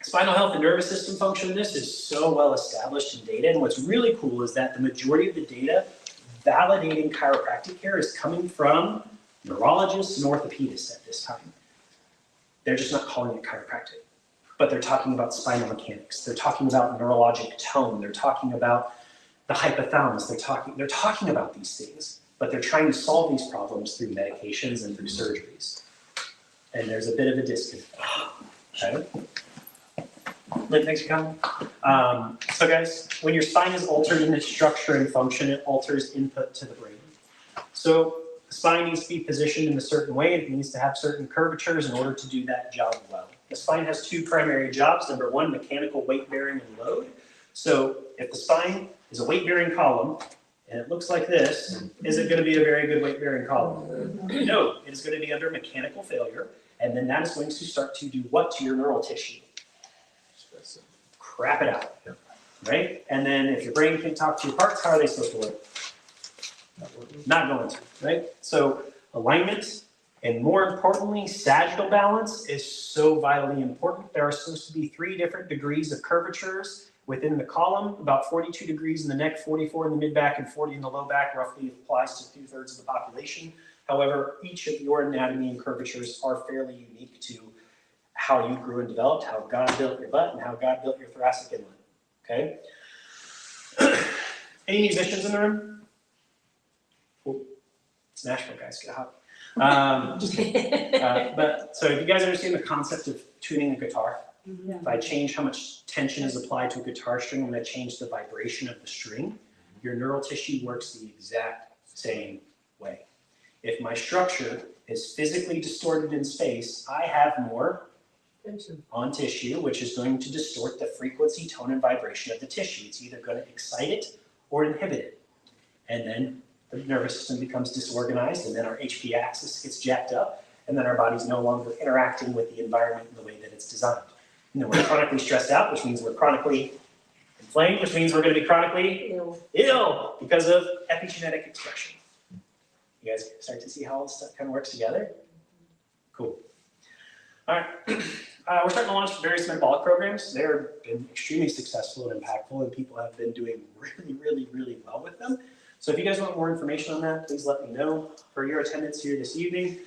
[SPEAKER 2] Spinal health and nervous system function, this is so well established in data. And what's really cool is that the majority of the data validating chiropractic care is coming from neurologists and orthopedists at this time. They're just not calling it chiropractic, but they're talking about spinal mechanics. They're talking about neurologic tone. They're talking about the hypothalamus. They're talking about these things, but they're trying to solve these problems through medications and through surgeries. And there's a bit of a disconnect. Okay? Lynn, thanks for coming. So guys, when your spine is altered in its structure and function, it alters input to the brain. So the spine needs to be positioned in a certain way. It needs to have certain curvatures in order to do that job well. The spine has 2 primary jobs. Number 1, mechanical weight bearing and load. So if the spine is a weight bearing column and it looks like this, is it going to be a very good weight bearing column? No, it is going to be under mechanical failure. And then that is going to start to do what to your neural tissue? Crap it out, right? And then if your brain can talk to your parts, how are they supposed to work? Not going to, right? So alignment, and more importantly, sagittal balance is so vitally important. There are supposed to be 3 different degrees of curvatures within the column, about 42 degrees in the neck, 44 in the mid-back, and 40 in the low back, roughly applies to 2/3 of the population. However, each of your anatomy and curvatures are fairly unique to how you grew and developed, how God built your butt, and how God built your thoracic inlet, okay? Any musicians in the room? Cool. It's Nashville, guys, get hot. But so if you guys understand the concept of tuning a guitar, if I change how much tension is applied to a guitar string, I'm going to change the vibration of the string. Your neural tissue works the exact same way. If my structure is physically distorted in space, I have more on tissue, which is going to distort the frequency, tone, and vibration of the tissue. It's either going to excite it or inhibit it. And then the nervous system becomes disorganized, and then our HPA axis gets jacked up, and then our body's no longer interacting with the environment in the way that it's designed. And then we're chronically stressed out, which means we're chronically inflamed, which means we're going to be chronically ill because of epigenetic expression. You guys start to see how all this stuff kind of works together? Cool. All right. We're starting to launch various metabolic programs. They've been extremely successful and impactful, and people have been doing really, really, really well with them. So if you guys want more information on that, please let me know. For your attendance here this evening,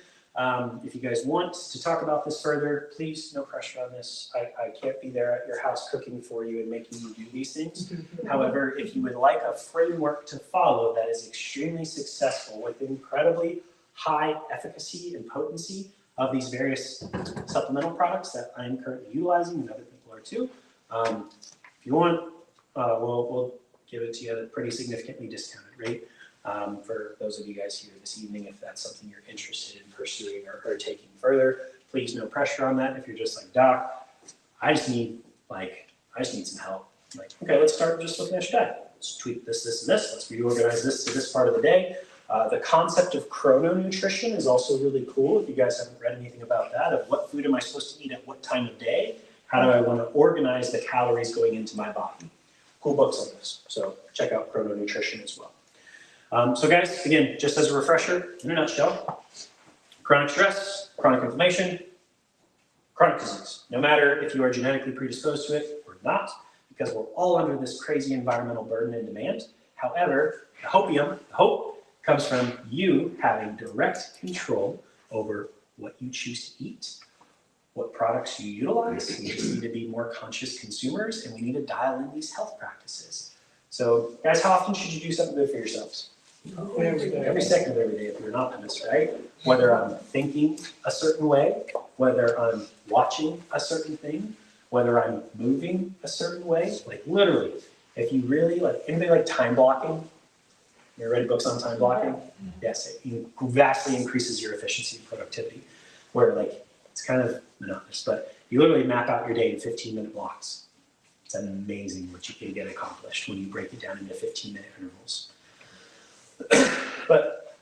[SPEAKER 2] if you guys want to talk about this further, please, no pressure on this. I can't be there at your house cooking for you and making you do these things. However, if you would like a framework to follow that is extremely successful with incredibly high efficacy and potency of these various supplemental products that I'm currently utilizing and other people are too, if you want, we'll give it to you at a pretty significantly discounted rate. For those of you guys here this evening, if that's something you're interested in pursuing or taking further, please no pressure on that. If you're just like, Doc, I just need some help. Like, okay, let's start just looking at your diet. Let's tweak this, this, and this. Let's reorganize this to this part of the day. The concept of chrononutrition is also really cool. If you guys haven't read anything about that, of what food am I supposed to eat at what time of day? How do I want to organize the calories going into my body? Cool books on this. So check out chrononutrition as well. So guys, again, just as a refresher, in a nutshell, chronic stress, chronic inflammation, chronic disease. No matter if you are genetically predisposed to it or not, because we're all under this crazy environmental burden and demand. However, the hope comes from you having direct control over what you choose to eat, what products you utilize. We just need to be more conscious consumers, and we need to dial in these health practices. So guys, how often should you do something good for yourselves? Every second of every day if you're an optimist, right? Whether I'm thinking a certain way, whether I'm watching a certain thing, whether I'm moving a certain way, like literally, if you really like, anybody like time blocking? You read books on time blocking? Yes, it vastly increases your efficiency and productivity, where like, it's kind of monotonous, but you literally map out your day in 15-minute blocks. It's amazing what you can get accomplished when you break it down into 15-minute intervals. But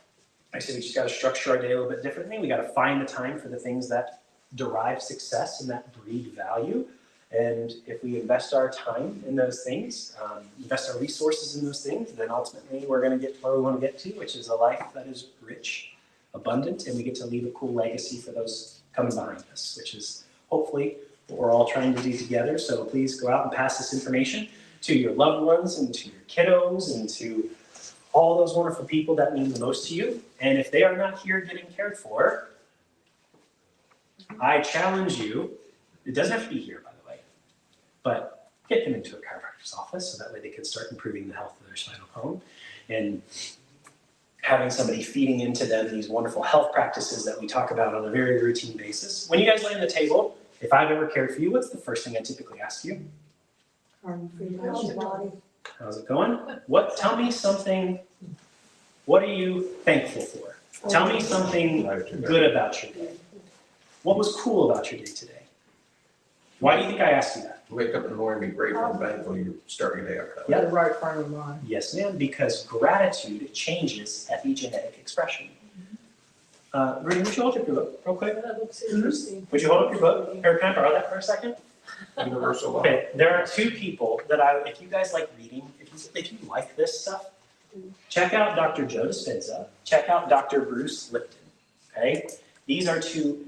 [SPEAKER 2] like I said, we just got to structure our day a little bit differently. We got to find the time for the things that derive success and that breed value. And if we invest our time in those things, invest our resources in those things, then ultimately we're going to get where we want to get to, which is a life that is rich, abundant, and we get to leave a cool legacy for those coming behind us, which is hopefully what we're all trying to do together. So please go out and pass this information to your loved ones and to your kiddos and to all those wonderful people that mean the most to you. And if they are not here getting cared for, I challenge you, it doesn't have to be here, by the way, but get them into a chiropractor's office so that way they can start improving the health of their spinal column and having somebody feeding into them these wonderful health practices that we talk about on a very routine basis. When you guys lay on the table, if I've ever cared for you, what's the first thing I typically ask you? How's it going? Tell me something, what are you thankful for? Tell me something good about your day. What was cool about your day today? Why do you think I asked you that?
[SPEAKER 5] Wake up in the morning, be grateful and thankful you start your day out.
[SPEAKER 2] Yeah.
[SPEAKER 3] The right frame of mind.
[SPEAKER 2] Yes, ma'am, because gratitude changes epigenetic expression. Rudy, would you hold up your book real quick?
[SPEAKER 6] That looks interesting.
[SPEAKER 2] Would you hold up your book? Or can I borrow that for a second?
[SPEAKER 5] Universal law.
[SPEAKER 2] Okay, there are two people that if you guys like reading, if you like this stuff, check out Dr. Joe Dispenza, check out Dr. Bruce Lipton, okay? These are two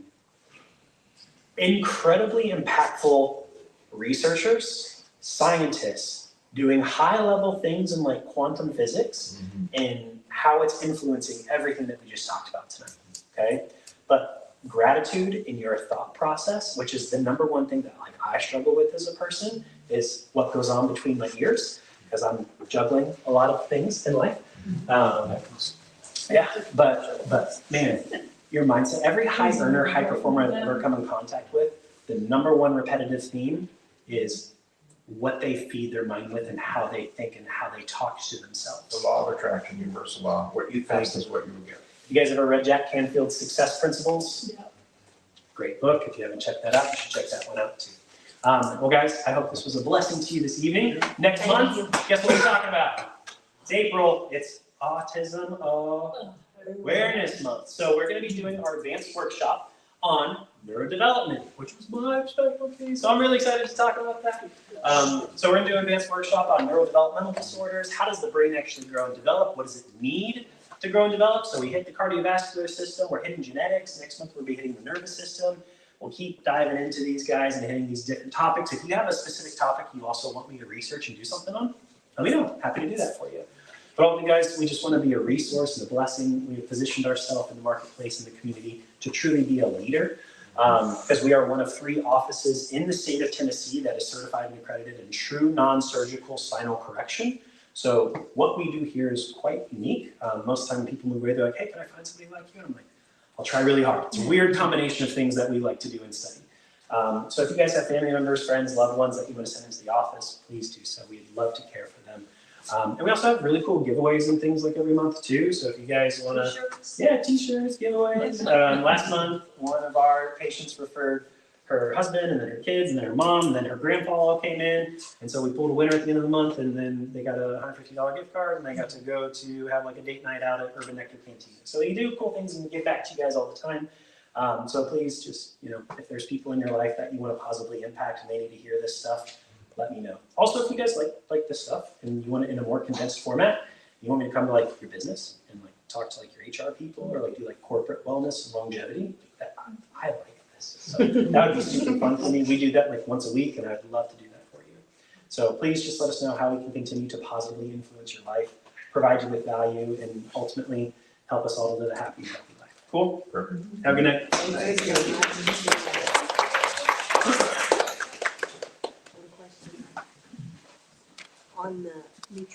[SPEAKER 2] incredibly impactful researchers, scientists, doing high-level things in like quantum physics and how it's influencing everything that we just talked about tonight, okay? But gratitude in your thought process, which is the number one thing that like I struggle with as a person, is what goes on between my ears, because I'm juggling a lot of things in life. Yeah, but man, your mindset, every high earner, high performer I've ever come in contact with, the number one repetitive theme is what they feed their mind with and how they think and how they talk to themselves.
[SPEAKER 5] The law of attraction, universal law. What you think is what you will get.
[SPEAKER 2] You guys ever read Jack Canfield's Success Principles?
[SPEAKER 6] Yeah.
[SPEAKER 2] Great book. If you haven't checked that out, you should check that one out too. Well, guys, I hope this was a blessing to you this evening. Next month, guess what we're talking about? It's April. It's autism Awareness Month. So we're going to be doing our advanced workshop on neurodevelopment, which was my specialty. So I'm really excited to talk about that. So we're going to do an advanced workshop on neurodevelopmental disorders. How does the brain actually grow and develop? What does it need to grow and develop? So we hit the cardiovascular system. We're hitting genetics. Next month we'll be hitting the nervous system. We'll keep diving into these guys and hitting these different topics. If you have a specific topic you also want me to research and do something on, let me know. Happy to do that for you. But all of you guys, we just want to be a resource and a blessing. We have positioned ourselves in the marketplace and the community to truly be a leader, because we are one of 3 offices in the state of Tennessee that is certified and accredited in true non-surgical spinal correction. So what we do here is quite unique. Most of the time when people move away, they're like, hey, can I find somebody like you? And I'm like, I'll try really hard. It's a weird combination of things that we like to do and study. So if you guys have family members, friends, loved ones that you want to send into the office, please do so. We'd love to care for them. And we also have really cool giveaways and things like every month too. So if you guys want to, yeah, t-shirts, giveaways. Last month, one of our patients referred her husband and then her kids and then her mom and then her grandpa all came in. And so we pulled a winner at the end of the month, and then they got a $150 gift card, and they got to go to have like a date night out at Urban Nectar Canteen. So you do cool things and give back to you guys all the time. So please just, if there's people in your life that you want to positively impact and they need to hear this stuff, let me know. Also, if you guys like this stuff and you want it in a more condensed format, you want me to come to like your business and like talk to like your HR people or like do like corporate wellness and longevity, I like this. So that would be super fun for me. We do that like once a week, and I'd love to do that for you. So please just let us know how we can continue to positively influence your life, provide you with value, and ultimately help us all to live a happy and healthy life. Cool?
[SPEAKER 5] Perfect.
[SPEAKER 2] Have a good night.
[SPEAKER 6] On the